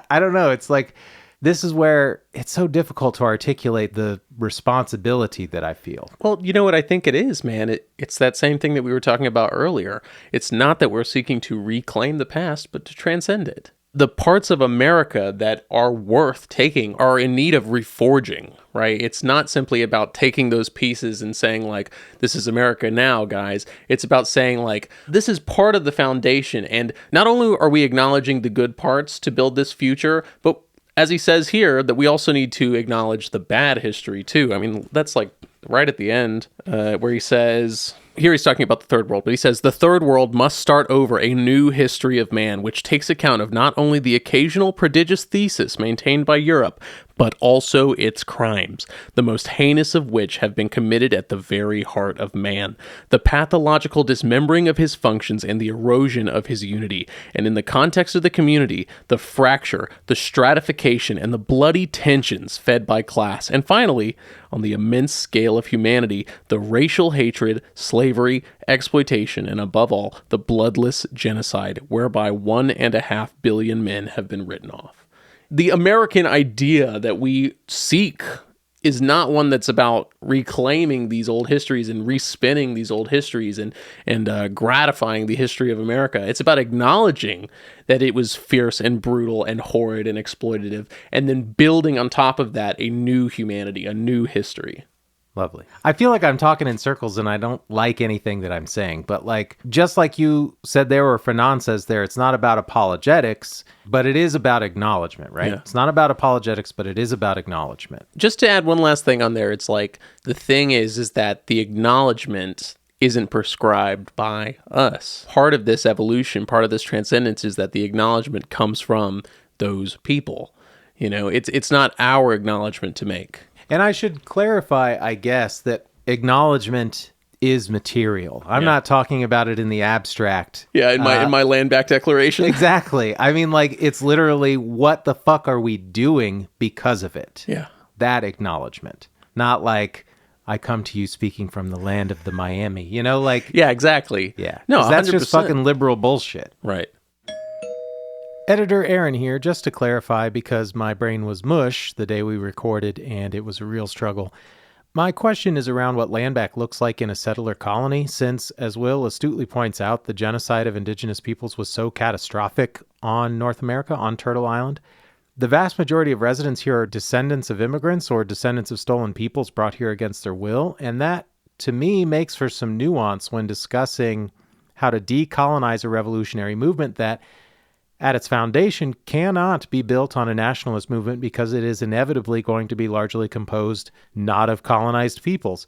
I don't know. It's like, this is where it's so difficult to articulate the responsibility that I feel. Well, you know what I think it is, man? It's that same thing that we were talking about earlier. It's not that we're seeking to reclaim the past, but to transcend it. The parts of America that are worth taking are in need of reforging, right? It's not simply about taking those pieces and saying, like, this is America now, guys. It's about saying, like, this is part of the foundation. And not only are we acknowledging the good parts to build this future, but as he says here, that we also need to acknowledge the bad history, too. I mean, that's like right at the end where he says... Here he's talking about the third world, but he says, "The third world must start over a new history of man, which takes account of not only the occasional prodigious thesis maintained by Europe, but also its crimes, the most heinous of which have been committed at the very heart of man, the pathological dismembering of his functions and the erosion of his unity, and in the context of the community, the fracture, the stratification, and the bloody tensions fed by class, and finally, on the immense scale of humanity, the racial hatred, slavery, exploitation, and above all, the bloodless genocide whereby 1.5 billion men have been written off." The American idea that we seek is not one that's about reclaiming these old histories and respinning these old histories and gratifying the history of America. It's about acknowledging that it was fierce and brutal and horrid and exploitative, and then building on top of that a new humanity, a new history. Lovely. I feel like I'm talking in circles and I don't like anything that I'm saying, but like, just like you said there, or Fanon says there, it's not about apologetics, but it is about acknowledgement, right? Yeah. It's not about apologetics, but it is about acknowledgement. Just to add one last thing on there, it's like, the thing is that the acknowledgement isn't prescribed by us. Part of this evolution, part of this transcendence is that the acknowledgement comes from those people. It's not our acknowledgement to make. And I should clarify, I guess, that acknowledgement is material. I'm not talking about it in the abstract. Yeah, in my land back declaration. Exactly. I mean, like, it's literally, what the fuck are we doing because of it? Yeah. That acknowledgement. Not like, I come to you speaking from the land of the Miami. Yeah, exactly. Yeah. No, that's just fucking liberal bullshit. Right. Editor Aaron here, just to clarify, because my brain was mush the day we recorded and it was a real struggle. My question is around what land back looks like in a settler colony, since, as Will astutely points out, the genocide of indigenous peoples was so catastrophic on North America, on Turtle Island. The vast majority of residents here are descendants of immigrants or descendants of stolen peoples brought here against their will, and that, to me, makes for some nuance when discussing how to decolonize a revolutionary movement that, at its foundation, cannot be built on a nationalist movement because it is inevitably going to be largely composed not of colonized peoples.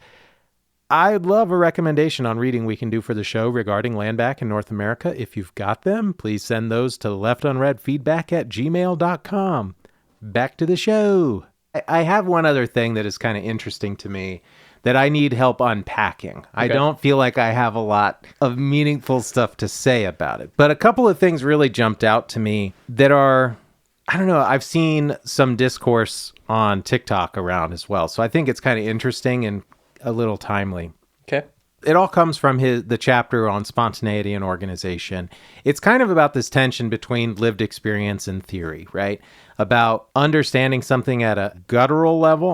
I'd love a recommendation on reading we can do for the show regarding land back in North America. If you've got them, please send those to leftunreadfeedback@gmail.com. Back to the show. I have one other thing that is kind of interesting to me that I need help unpacking. Okay. I don't feel like I have a lot of meaningful stuff to say about it. But a couple of things really jumped out to me that are, I don't know, I've seen some discourse on TikTok around as well. So I think it's kind of interesting and a little timely. Okay. It all comes from the chapter on spontaneity and organization. It's kind of about this tension between lived experience and theory, right? About understanding something at a guttural level,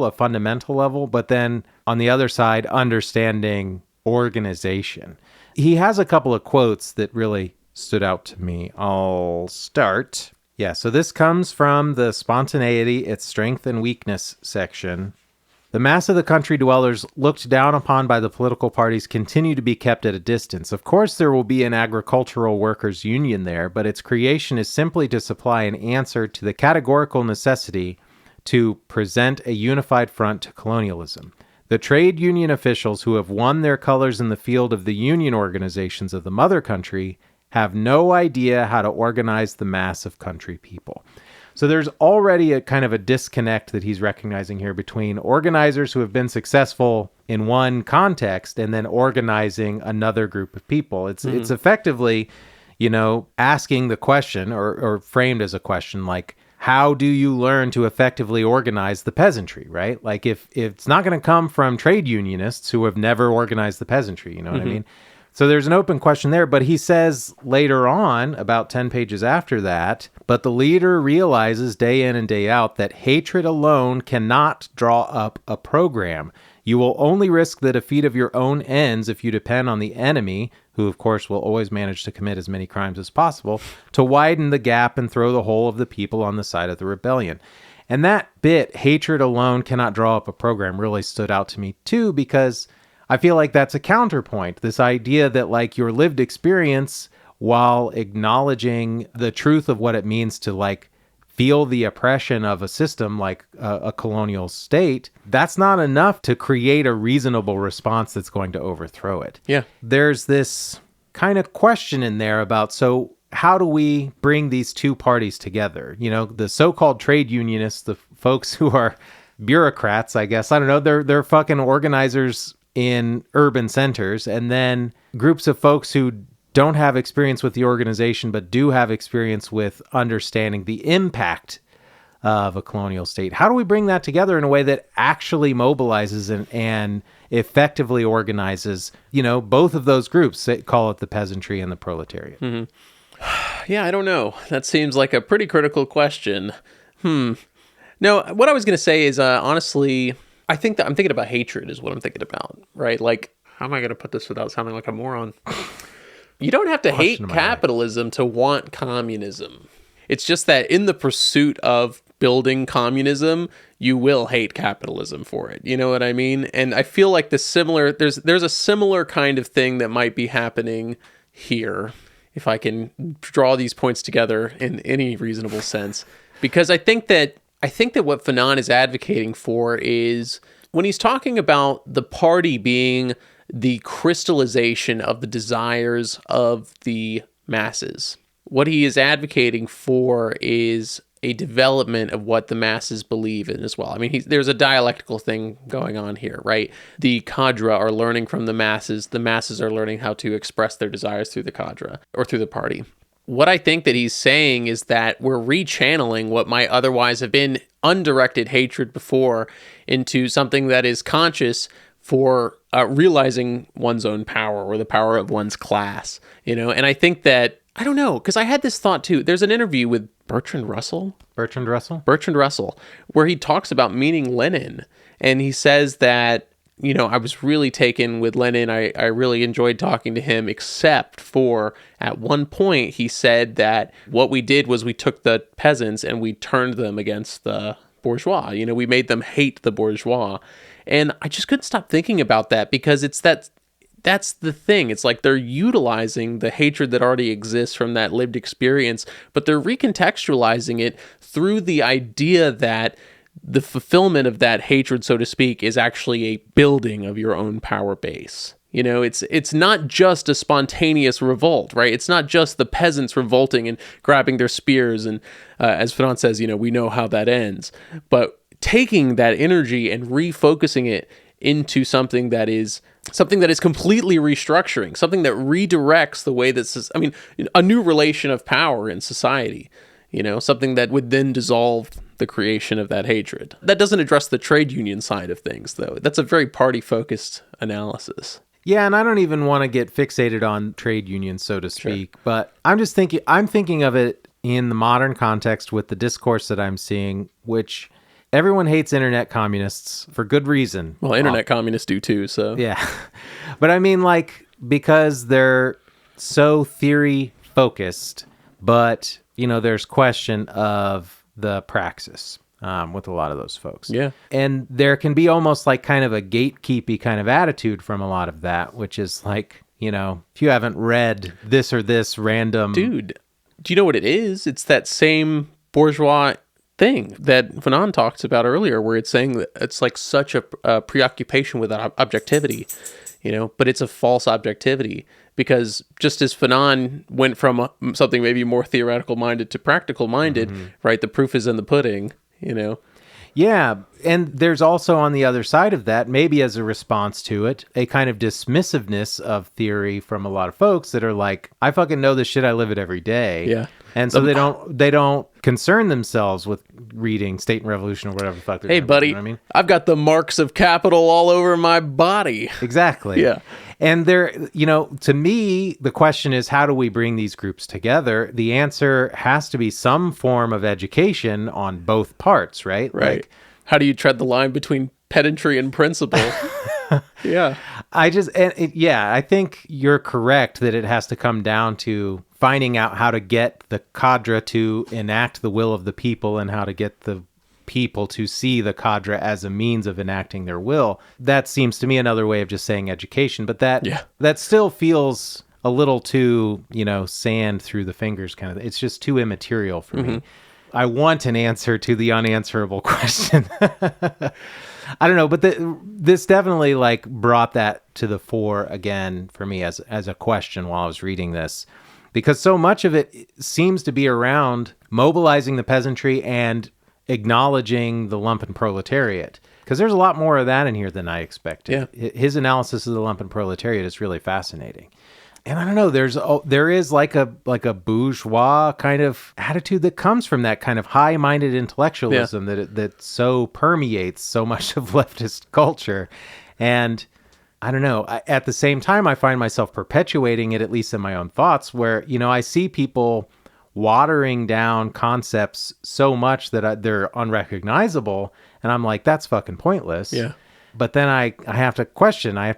a fundamental level, but then on the other side, understanding organization. He has a couple of quotes that really stood out to me. I'll start. Yeah, so this comes from the Spontaneity, Its Strength and Weakness section. The mass of the country dwellers looked down upon by the political parties continue to be kept at a distance. Of course, there will be an agricultural workers' union there, but its creation is simply to supply an answer to the categorical necessity to present a unified front to colonialism. The trade union officials who have won their colors in the field of the union organizations of the mother country have no idea how to organize the mass of country people. So there's already a kind of a disconnect that he's recognizing here between organizers who have been successful in one context and then organizing another group of people. It's effectively, asking the question or framed as a question like, how do you learn to effectively organize the peasantry, right? Like if it's not going to come from trade unionists who have never organized the peasantry, you know what I mean? So there's an open question there, but he says later on, about 10 pages after that, but the leader realizes day in and day out that hatred alone cannot draw up a program. You will only risk the defeat of your own ends if you depend on the enemy, who of course will always manage to commit as many crimes as possible, to widen the gap and throw the whole of the people on the side of the rebellion. And that bit, hatred alone cannot draw up a program, really stood out to me too, because I feel like that's a counterpoint. This idea that like your lived experience, while acknowledging the truth of what it means to like feel the oppression of a system like a colonial state, that's not enough to create a reasonable response that's going to overthrow it. Yeah. There's this kind of question in there about, so how do we bring these two parties together? The so-called trade unionists, the folks who are bureaucrats, I guess, I don't know, they're fucking organizers in urban centers, and then groups of folks who don't have experience with the organization, but do have experience with understanding the impact of a colonial state. How do we bring that together in a way that actually mobilizes and effectively organizes, both of those groups, call it the peasantry and the proletariat? Yeah, I don't know. That seems like a pretty critical question. No, what I was going to say is, honestly, I think that I'm thinking about hatred is what I'm thinking about, right? Like, how am I going to put this without sounding like a moron? You don't have to hate capitalism to want communism. It's just that in the pursuit of building communism, you will hate capitalism for it. You know what I mean? And I feel like there's a similar kind of thing that might be happening here, if I can draw these points together in any reasonable sense. Because I think that what Fanon is advocating for is when he's talking about the party being the crystallization of the desires of the masses, what he is advocating for is a development of what the masses believe in as well. I mean, there's a dialectical thing going on here, right? The cadre are learning from the masses are learning how to express their desires through the cadre or through the party. What I think that he's saying is that we're rechanneling what might otherwise have been undirected hatred before into something that is conscious for realizing one's own power or the power of one's class, And I think that, I don't know, because I had this thought too. There's an interview with Bertrand Russell, where he talks about meeting Lenin. And he says that, I was really taken with Lenin. I really enjoyed talking to him, except for at one point he said that what we did was we took the peasants and we turned them against the bourgeois. We made them hate the bourgeois. And I just couldn't stop thinking about that because that's the thing. It's like they're utilizing the hatred that already exists from that lived experience, but they're recontextualizing it through the idea that the fulfillment of that hatred, so to speak, is actually a building of your own power base. You know, it's not just a spontaneous revolt, right? It's not just the peasants revolting and grabbing their spears. And as Fanon says, you know, we know how that ends. But taking that energy and refocusing it into something that is completely restructuring, something that redirects the way that, I mean, a new relation of power in society, you know, something that would then dissolve the creation of that hatred. That doesn't address the trade union side of things, though. That's a very party-focused analysis. Yeah, and I don't even want to get fixated on trade unions, so to speak, but I'm thinking of it in the modern context with the discourse that I'm seeing, which everyone hates internet communists for good reason. Well, internet communists do too, so. Yeah. But I mean, like, because they're so theory-focused, but, you know, there's question of the praxis. With a lot of those folks. Yeah. And there can be almost like kind of a gatekeepy kind of attitude from a lot of that, which is like, you know, if you haven't read this or this random... Dude, do you know what it is? It's that same bourgeois thing that Fanon talks about earlier, where it's saying that it's like such a preoccupation with objectivity, you know, but it's a false objectivity. Because just as Fanon went from something maybe more theoretical minded to practical minded, right? The proof is in the pudding. You know? Yeah. And there's also on the other side of that, maybe as a response to it, a kind of dismissiveness of theory from a lot of folks that are like, I fucking know this shit, I live it every day. Yeah. And so they don't concern themselves with reading State and Revolution or whatever the fuck they're Hey, doing, buddy, you know what I mean? I've got the marks of capital all over my body. Exactly. Yeah. And there, you know, to me, the question is, how do we bring these groups together? The answer has to be some form of education on both parts, right? Right. Like, how do you tread the line between pedantry and principle? Yeah. I think you're correct that it has to come down to finding out how to get the cadre to enact the will of the people and how to get the people to see the cadre as a means of enacting their will. That seems to me another way of just saying education, but that still feels a little too, you know, sand through the fingers kind of. It's just too immaterial for me. I want an answer to the unanswerable question. I don't know, but this definitely like brought that to the fore again for me as a question while I was reading this, because so much of it seems to be around mobilizing the peasantry and acknowledging the lumpen proletariat, because there's a lot more of that in here than I expected. Yeah. His analysis of the lumpen proletariat is really fascinating. And I don't know, there is like a bourgeois kind of attitude that comes from that kind of high-minded intellectualism that so permeates so much of leftist culture. And I don't know, at the same time, I find myself perpetuating it, at least in my own thoughts, where, you know, I see people watering down concepts so much that they're unrecognizable, and I'm like, that's fucking pointless. Yeah. But then I have to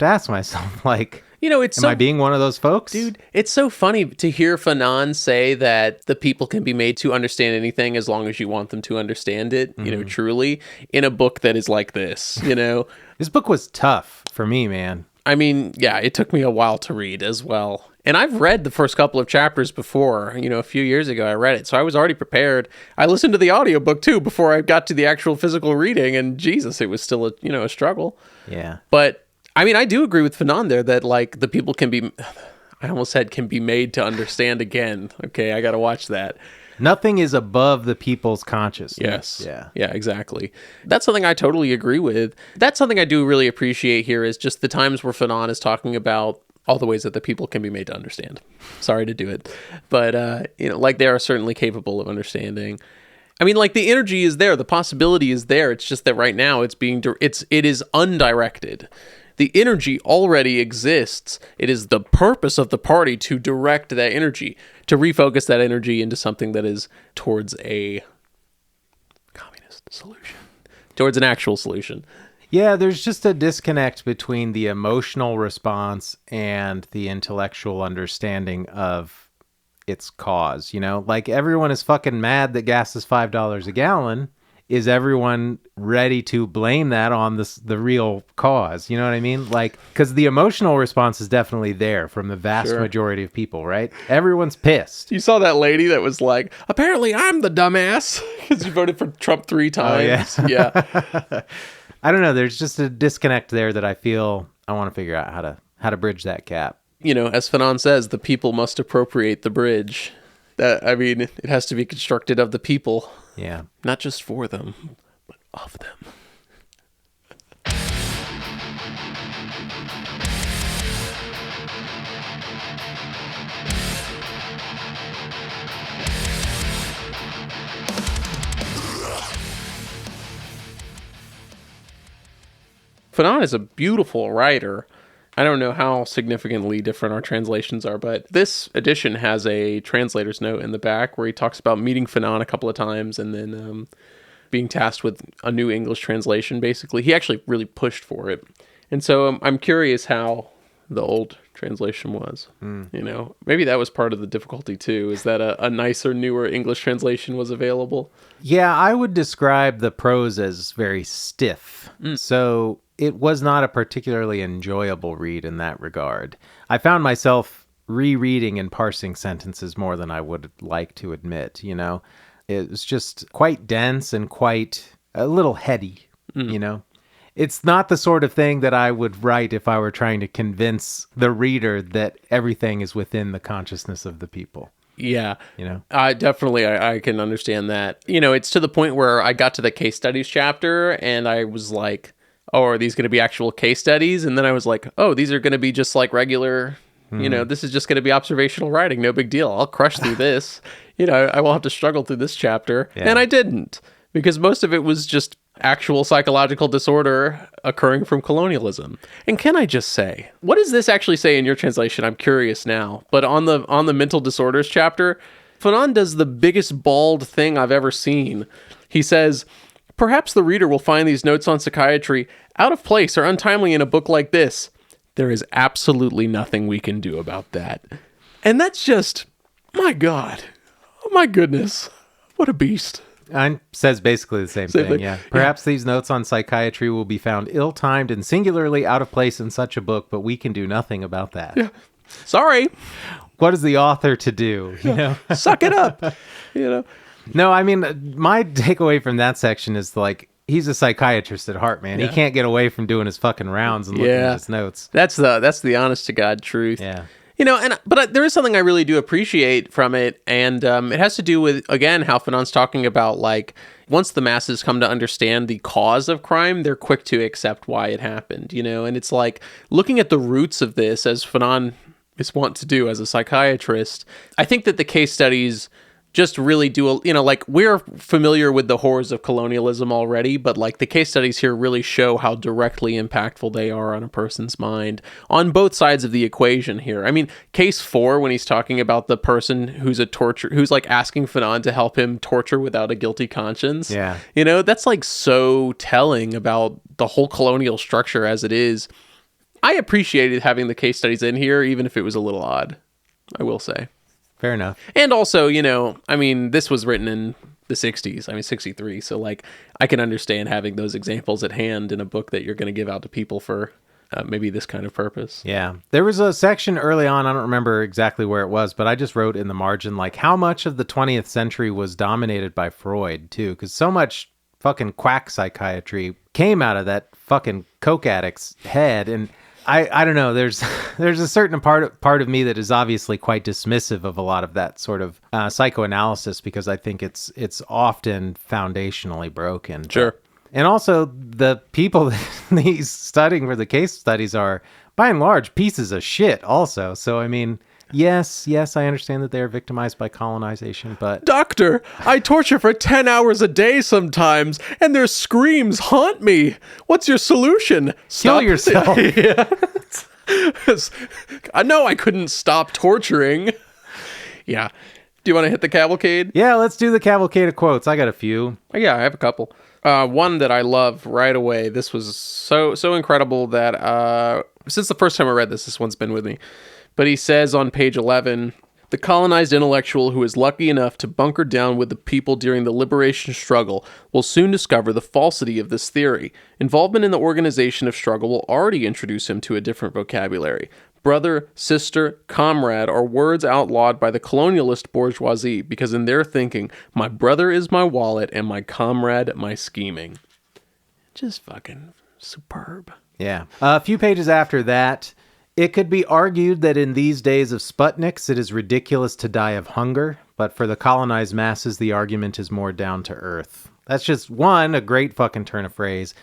ask myself, like, you know, am I being one of those folks? Dude, it's so funny to hear Fanon say that the people can be made to understand anything as long as you want them to understand it, you know, truly, in a book that is like this, you know? This book was tough for me, man. I mean, yeah, it took me a while to read as well. And I've read the first couple of chapters before, you know, a few years ago I read it. So I was already prepared. I listened to the audiobook too before I got to the actual physical reading, and Jesus, it was still a struggle. Yeah. But I mean, I do agree with Fanon there that like the people can be made to understand again. Okay, I got to watch that. Nothing is above the people's consciousness. Yes. Yeah, exactly. That's something I totally agree with. That's something I do really appreciate here is just the times where Fanon is talking about all the ways that the people can be made to understand. Sorry to do it. But, you know, like they are certainly capable of understanding. I mean, like the energy is there. The possibility is there. It's just that right now it is undirected. The energy already exists. It is the purpose of the party to direct that energy, to refocus that energy into something that is towards a communist solution, towards an actual solution. Yeah, there's just a disconnect between the emotional response and the intellectual understanding of its cause, you know? Like, everyone is fucking mad that gas is $5 a gallon. is everyone ready to blame that on the real cause? You know what I mean? Like, because the emotional response is definitely there from the vast majority of people, right? Everyone's pissed. You saw that lady that was like, apparently I'm the dumbass because you voted for Trump 3 times. Oh, yeah. I don't know. There's just a disconnect there that I feel I want to figure out how to bridge that gap. You know, as Fanon says, the people must appropriate the bridge. It has to be constructed of the people. Yeah. Not just for them, but of them. Fanon is a beautiful writer. I don't know how significantly different our translations are, but this edition has a translator's note in the back where he talks about meeting Fanon a couple of times and then being tasked with a new English translation, basically. He actually really pushed for it. And so I'm curious how the old translation was. You know, maybe that was part of the difficulty too, is that a nicer, newer English translation was available. Yeah, I would describe the prose as very stiff. So it was not a particularly enjoyable read in that regard. I found myself rereading and parsing sentences more than I would like to admit, you know. It was just quite dense and quite a little heady, you know. It's not the sort of thing that I would write if I were trying to convince the reader that everything is within the consciousness of the people. Yeah. You know? I can understand that. You know, it's to the point where I got to the case studies chapter and I was like, oh, are these going to be actual case studies? And then I was like, oh, these are going to be just like regular, you know, this is just going to be observational writing. No big deal. I'll crush through this. You know, I won't have to struggle through this chapter. Yeah. And I didn't, because most of it was just actual psychological disorder occurring from colonialism. And can I just say, what does this actually say in your translation? I'm curious now. But on the mental disorders chapter, Fanon does the biggest bald thing I've ever seen. He says, perhaps the reader will find these notes on psychiatry out of place or untimely in a book like this. There is absolutely nothing we can do about that. And that's just, my God. Oh my goodness. What a beast. And says basically the same thing, yeah. Perhaps these notes on psychiatry will be found ill-timed and singularly out of place in such a book, but we can do nothing about that. Yeah. Sorry. What is the author to do? You know? Suck it up. You know? No, I mean, my takeaway from that section is like, he's a psychiatrist at heart, man. Yeah. He can't get away from doing his fucking rounds and looking at his notes. That's the honest to God truth. Yeah. You know, but there is something I really do appreciate from it, and it has to do with, again, how Fanon's talking about, like, once the masses come to understand the cause of crime, they're quick to accept why it happened, you know? And it's like, looking at the roots of this, as Fanon is wont to do as a psychiatrist, I think that the case studies just really do, you know, like, we're familiar with the horrors of colonialism already, but like the case studies here really show how directly impactful they are on a person's mind on both sides of the equation here. I mean, case 4, when he's talking about the person who's like asking Fanon to help him torture without a guilty conscience. Yeah. You know, that's like so telling about the whole colonial structure as it is. I appreciated having the case studies in here, even if it was a little odd, I will say. Fair enough. And also, you know, I mean, this was written in the 60s. I mean, 63. So, like, I can understand having those examples at hand in a book that you're going to give out to people for maybe this kind of purpose. Yeah. There was a section early on, I don't remember exactly where it was, but I just wrote in the margin, like, how much of the 20th century was dominated by Freud, too? Because so much fucking quack psychiatry came out of that fucking coke addict's head. And I don't know. There's a certain part of me that is obviously quite dismissive of a lot of that sort of psychoanalysis, because I think it's often foundationally broken. Sure. And also the people that he's studying for the case studies are, by and large, pieces of shit also. So, I mean, yes, I understand that they're victimized by colonization, but... Doctor, I torture for 10 hours a day sometimes, and their screams haunt me. What's your solution? Kill yourself. Yeah. I know I couldn't stop torturing. Yeah. Do you want to hit the cavalcade? Yeah, let's do the cavalcade of quotes. I got a few. Yeah, I have a couple. One that I love right away. This was so incredible that since the first time I read this one's been with me. But he says on page 11, The colonized intellectual who is lucky enough to bunker down with the people during the liberation struggle will soon discover the falsity of this theory. Involvement in the organization of struggle will already introduce him to a different vocabulary. Brother, sister, comrade are words outlawed by the colonialist bourgeoisie because in their thinking, my brother is my wallet and my comrade my scheming. Just fucking superb. Yeah. A few pages after that, it could be argued that in these days of Sputniks, it is ridiculous to die of hunger, but for the colonized masses, the argument is more down to earth. That's just one, a great fucking turn of phrase.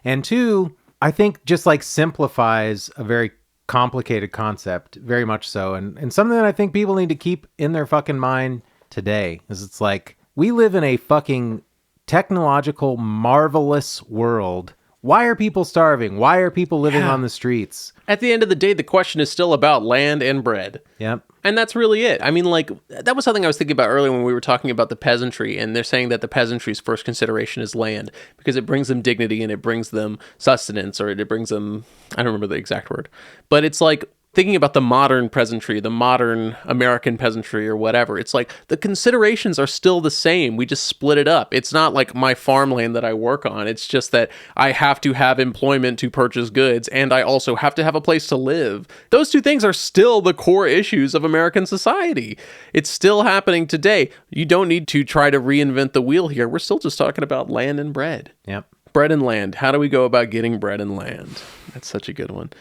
And two, I think just like simplifies a very complicated concept, very much so. And something that I think people need to keep in their fucking mind today is it's like, we live in a fucking technological, marvelous world. Why are people starving? Why are people living on the streets? At the end of the day, the question is still about land and bread. Yep. And that's really it. I mean, like, that was something I was thinking about earlier when we were talking about the peasantry, and they're saying that the peasantry's first consideration is land because it brings them dignity and it brings them sustenance, or it brings them, I don't remember the exact word, but it's like, thinking about the modern peasantry, the modern American peasantry or whatever, it's like the considerations are still the same. We just split it up. It's not like my farmland that I work on. It's just that I have to have employment to purchase goods and I also have to have a place to live. Those two things are still the core issues of American society. It's still happening today. You don't need to try to reinvent the wheel here. We're still just talking about land and bread. Yep. Bread and land. How do we go about getting bread and land? That's such a good one.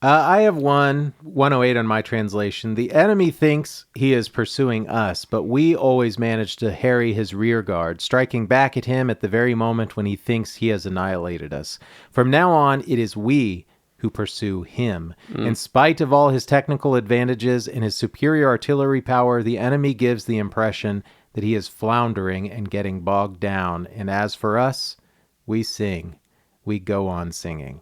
I have 108 on my translation. The enemy thinks he is pursuing us, but we always manage to harry his rear guard, striking back at him at the very moment when he thinks he has annihilated us. From now on, it is we who pursue him. In spite of all his technical advantages and his superior artillery power, the enemy gives the impression that he is floundering and getting bogged down. And as for us, we sing. We go on singing.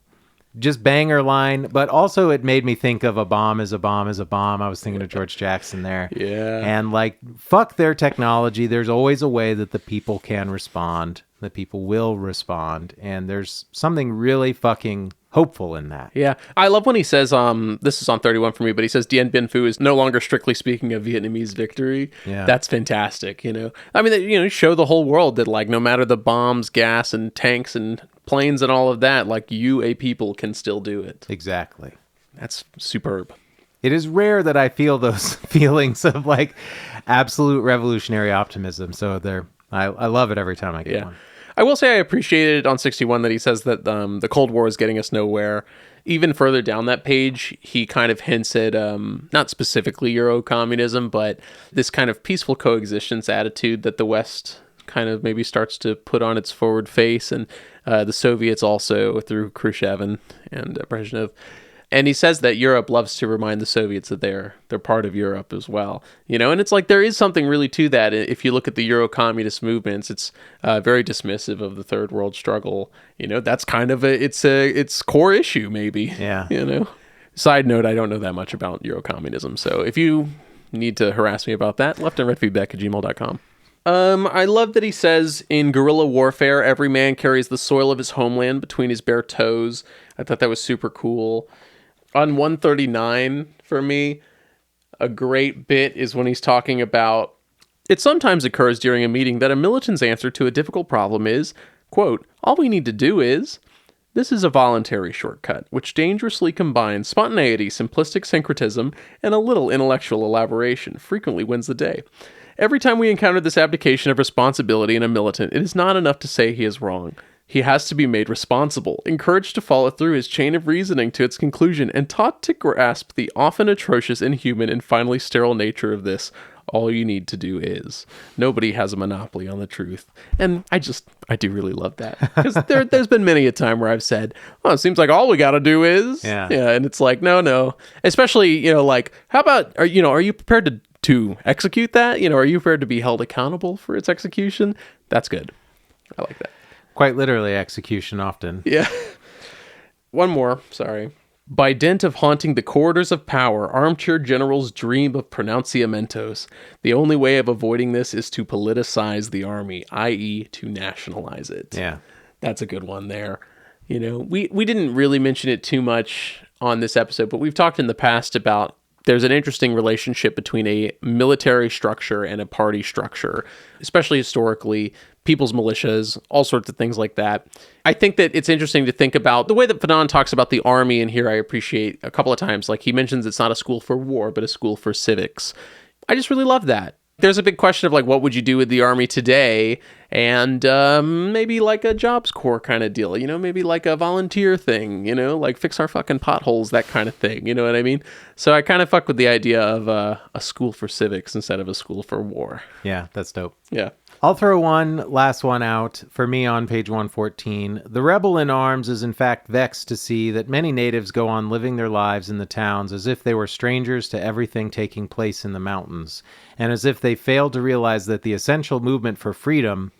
Just banger line, but also it made me think of a bomb is a bomb is a bomb. I was thinking of George Jackson there. Yeah. And like, fuck their technology. There's always a way that the people can respond, that people will respond. And there's something really fucking hopeful in that. Yeah. I love when he says, this is on 31 for me, but he says Dien Bien Phu is no longer strictly speaking of Vietnamese victory. Yeah. That's fantastic, you know. I mean, you know, show the whole world that like no matter the bombs, gas, and tanks and planes and all of that, like you, a people, can still do it. Exactly. That's superb. It is rare that I feel those feelings of like absolute revolutionary optimism. So I love it every time I get one. I will say I appreciated on 61 that he says that the Cold War is getting us nowhere. Even further down that page, he kind of hints at, not specifically Euro-communism, but this kind of peaceful coexistence attitude that the West kind of maybe starts to put on its forward face, and the Soviets also through Khrushchev and Brezhnev. And he says that Europe loves to remind the Soviets that they're part of Europe as well, you know. And it's like there is something really to that. If you look at the Euro-communist movements, it's very dismissive of the Third World struggle. You know, that's kind of its core issue, maybe. Yeah. You know. Side note: I don't know that much about Euro-communism, so if you need to harass me about that, leftandredfeedback@gmail.com. I love that he says in guerrilla warfare, every man carries the soil of his homeland between his bare toes. I thought that was super cool. On 139, for me, a great bit is when he's talking about, it sometimes occurs during a meeting that a militant's answer to a difficult problem is, quote, all we need to do is, this is a voluntary shortcut, which dangerously combines spontaneity, simplistic syncretism, and a little intellectual elaboration, frequently wins the day. Every time we encounter this abdication of responsibility in a militant, it is not enough to say he is wrong. He has to be made responsible, encouraged to follow through his chain of reasoning to its conclusion, and taught to grasp the often atrocious, inhuman, and finally sterile nature of this. All you need to do is. Nobody has a monopoly on the truth. And I do really love that. Because there's been many a time where I've said, oh, it seems like all we got to do is. Yeah. And it's like, no. Especially, you know, like, how about, are you prepared to execute that? You know, are you prepared to be held accountable for its execution? That's good. I like that. Quite literally execution often. Yeah. One more, sorry. By dint of haunting the corridors of power, armchair generals dream of pronunciamentos. The only way of avoiding this is to politicize the army, i.e. to nationalize it. Yeah. That's a good one there. You know, we didn't really mention it too much on this episode, but we've talked in the past about there's an interesting relationship between a military structure and a party structure, especially historically, people's militias, all sorts of things like that. I think that it's interesting to think about the way that Fanon talks about the army, and here I appreciate a couple of times, like he mentions it's not a school for war, but a school for civics. I just really love that. There's a big question of like, what would you do with the army today? And maybe like a jobs corps kind of deal, maybe like a volunteer thing, like fix our fucking potholes, that kind of thing. You know what I mean? So I kind of fuck with the idea of a school for civics instead of a school for war. Yeah, that's dope. Yeah. I'll throw one last one out for me on page 114. The rebel in arms is in fact vexed to see that many natives go on living their lives in the towns as if they were strangers to everything taking place in the mountains, and as if they failed to realize that the essential movement for freedom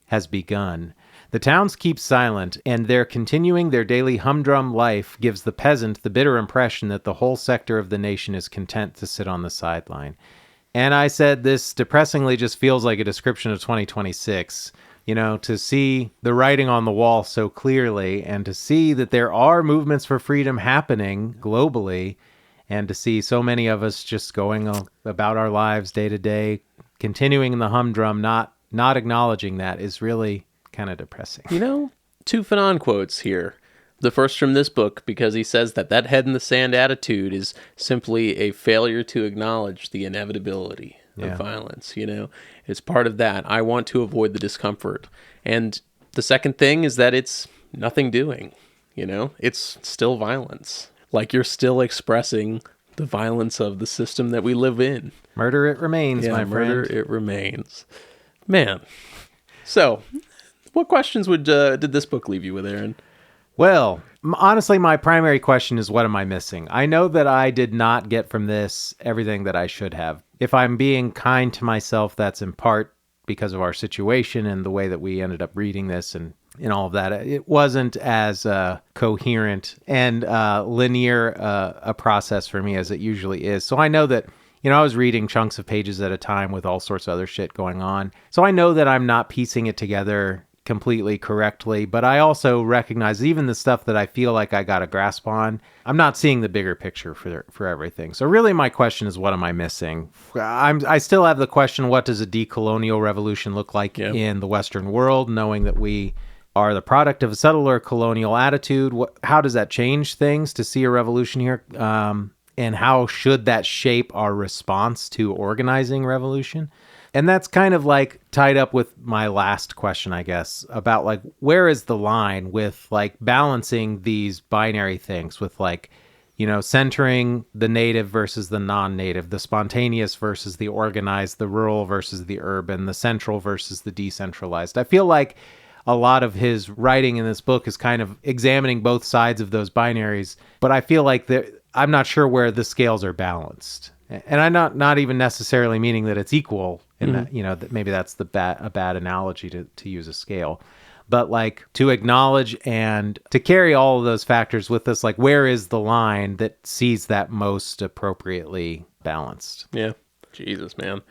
has begun. The towns keep silent, and their continuing their daily humdrum life gives the peasant the bitter impression that the whole sector of the nation is content to sit on the sideline. And I said this depressingly just feels like a description of 2026, to see the writing on the wall so clearly and to see that there are movements for freedom happening globally and to see so many of us just going about our lives day to day, continuing in the humdrum, not acknowledging that is really kind of depressing. Two Fanon quotes here. The first from this book, because he says that head in the sand attitude is simply a failure to acknowledge the inevitability of violence. It's part of that. I want to avoid the discomfort. And the second thing is that it's nothing doing. It's still violence. Like you're still expressing the violence of the system that we live in. Murder it remains, my friend. Murder it remains. Man. So, what questions did this book leave you with, Aaron? Well, honestly, my primary question is, what am I missing? I know that I did not get from this everything that I should have. If I'm being kind to myself, that's in part because of our situation and the way that we ended up reading this and all of that. It wasn't as coherent and linear a process for me as it usually is. So I know that, I was reading chunks of pages at a time with all sorts of other shit going on. So I know that I'm not piecing it together completely correctly, but I also recognize even the stuff that I feel like I got a grasp on, I'm not seeing the bigger picture for everything. So really my question is, what am I missing? I still have the question, what does a decolonial revolution look like in the Western world, knowing that we are the product of a settler colonial attitude? How does that change things to see a revolution here? And how should that shape our response to organizing revolution? And that's kind of like tied up with my last question, I guess, about like, where is the line with like balancing these binary things with like, centering the native versus the non-native, the spontaneous versus the organized, the rural versus the urban, the central versus the decentralized. I feel like a lot of his writing in this book is kind of examining both sides of those binaries, but I feel like I'm not sure where the scales are balanced. And I'm not even necessarily meaning that it's equal in that, that maybe that's a bad analogy to use a scale. But like to acknowledge and to carry all of those factors with us, like where is the line that sees that most appropriately balanced? Yeah. Jesus, man.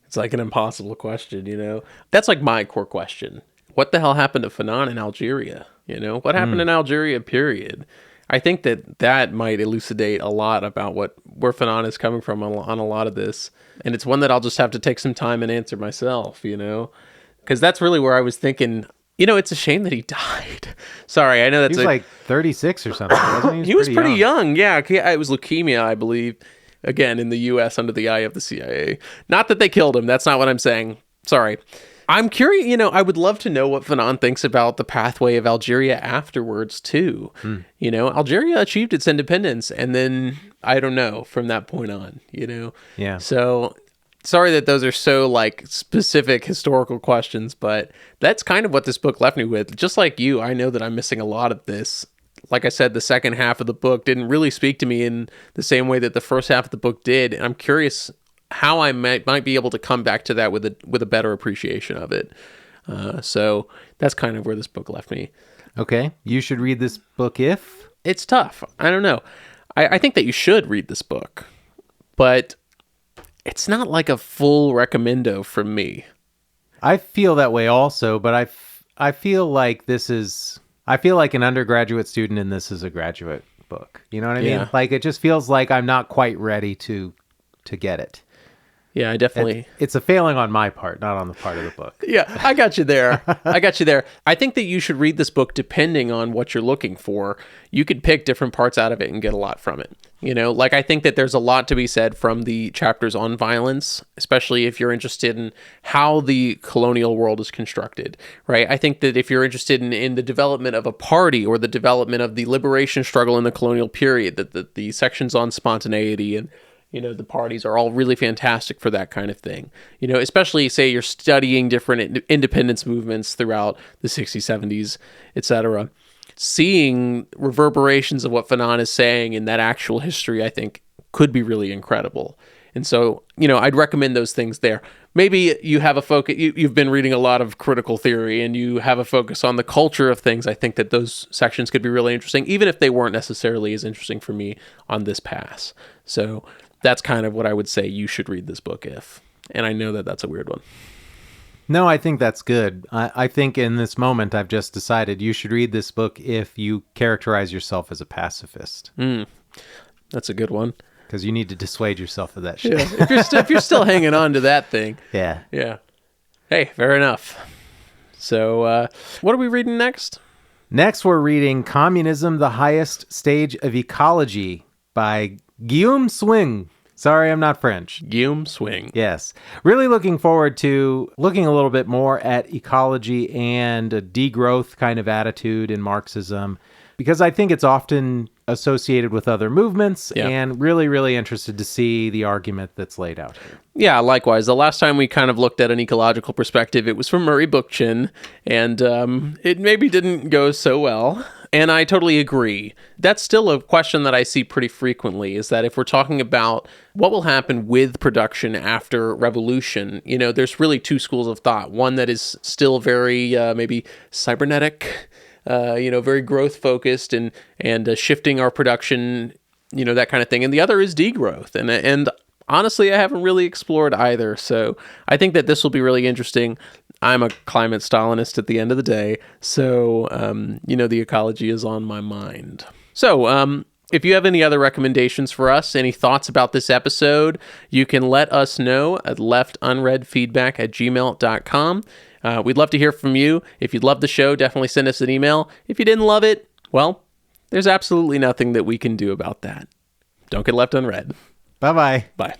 It's like an impossible question, That's like my core question. What the hell happened to Fanon in Algeria? What happened in Algeria, period? I think that might elucidate a lot about where Fanon is coming from on a lot of this. And it's one that I'll just have to take some time and answer myself, because that's really where I was thinking, it's a shame that he died. Sorry, I know that's like 36 or something, wasn't he? He was pretty young. Yeah, it was leukemia, I believe. Again, in the U.S. under the eye of the CIA. Not that they killed him. That's not what I'm saying. Sorry. I'm curious, I would love to know what Fanon thinks about the pathway of Algeria afterwards, too. Algeria achieved its independence, and then, I don't know, from that point on, Yeah. So, sorry that those are so, specific historical questions, but that's kind of what this book left me with. Just like you, I know that I'm missing a lot of this. Like I said, the second half of the book didn't really speak to me in the same way that the first half of the book did, and I'm curious how I might be able to come back to that with a better appreciation of it. So that's kind of where this book left me. Okay. You should read this book if? It's tough. I don't know. I think that you should read this book, but it's not like a full recommendo from me. I feel that way also, but I feel like I feel like an undergraduate student and this is a graduate book. You know what I mean? Yeah. Like, it just feels like I'm not quite ready to get it. Yeah, I definitely... It's a failing on my part, not on the part of the book. Yeah, I got you there. I think that you should read this book depending on what you're looking for. You could pick different parts out of it and get a lot from it. You know, like I think that there's a lot to be said from the chapters on violence, especially if you're interested in how the colonial world is constructed, right? I think that if you're interested in the development of a party or the development of the liberation struggle in the colonial period, that the sections on spontaneity and the parties are all really fantastic for that kind of thing. Especially say you're studying different independence movements throughout the 60s, 70s, etc. Seeing reverberations of what Fanon is saying in that actual history, I think, could be really incredible. And so, I'd recommend those things there. Maybe you have a focus, you've been reading a lot of critical theory and you have a focus on the culture of things. I think that those sections could be really interesting, even if they weren't necessarily as interesting for me on this pass. So that's kind of what I would say you should read this book if. And I know that that's a weird one. No, I think that's good. I think in this moment, I've just decided you should read this book if you characterize yourself as a pacifist. That's a good one. Because you need to dissuade yourself of that shit. Yeah. If you're still hanging on to that thing. Yeah. Yeah. Hey, fair enough. So what are we reading next? Next, we're reading Communism, the Highest Stage of Ecology by Guillaume Swing. Sorry, I'm not French. Guillaume Swing. Yes. Really looking forward to looking a little bit more at ecology and a degrowth kind of attitude in Marxism, because I think it's often associated with other movements, and really, really interested to see the argument that's laid out here. Yeah, likewise. The last time we kind of looked at an ecological perspective, it was from Murray Bookchin, and it maybe didn't go so well. And I totally agree. That's still a question that I see pretty frequently, is that if we're talking about what will happen with production after revolution, there's really two schools of thought. One that is still very maybe cybernetic, very growth focused and shifting our production, that kind of thing. And the other is degrowth. And honestly, I haven't really explored either. So I think that this will be really interesting. I'm a climate Stalinist at the end of the day. So, the ecology is on my mind. So, if you have any other recommendations for us, any thoughts about this episode, you can let us know at leftunreadfeedback@gmail.com. We'd love to hear from you. If you'd love the show, definitely send us an email. If you didn't love it, well, there's absolutely nothing that we can do about that. Don't get left unread. Bye-bye. Bye.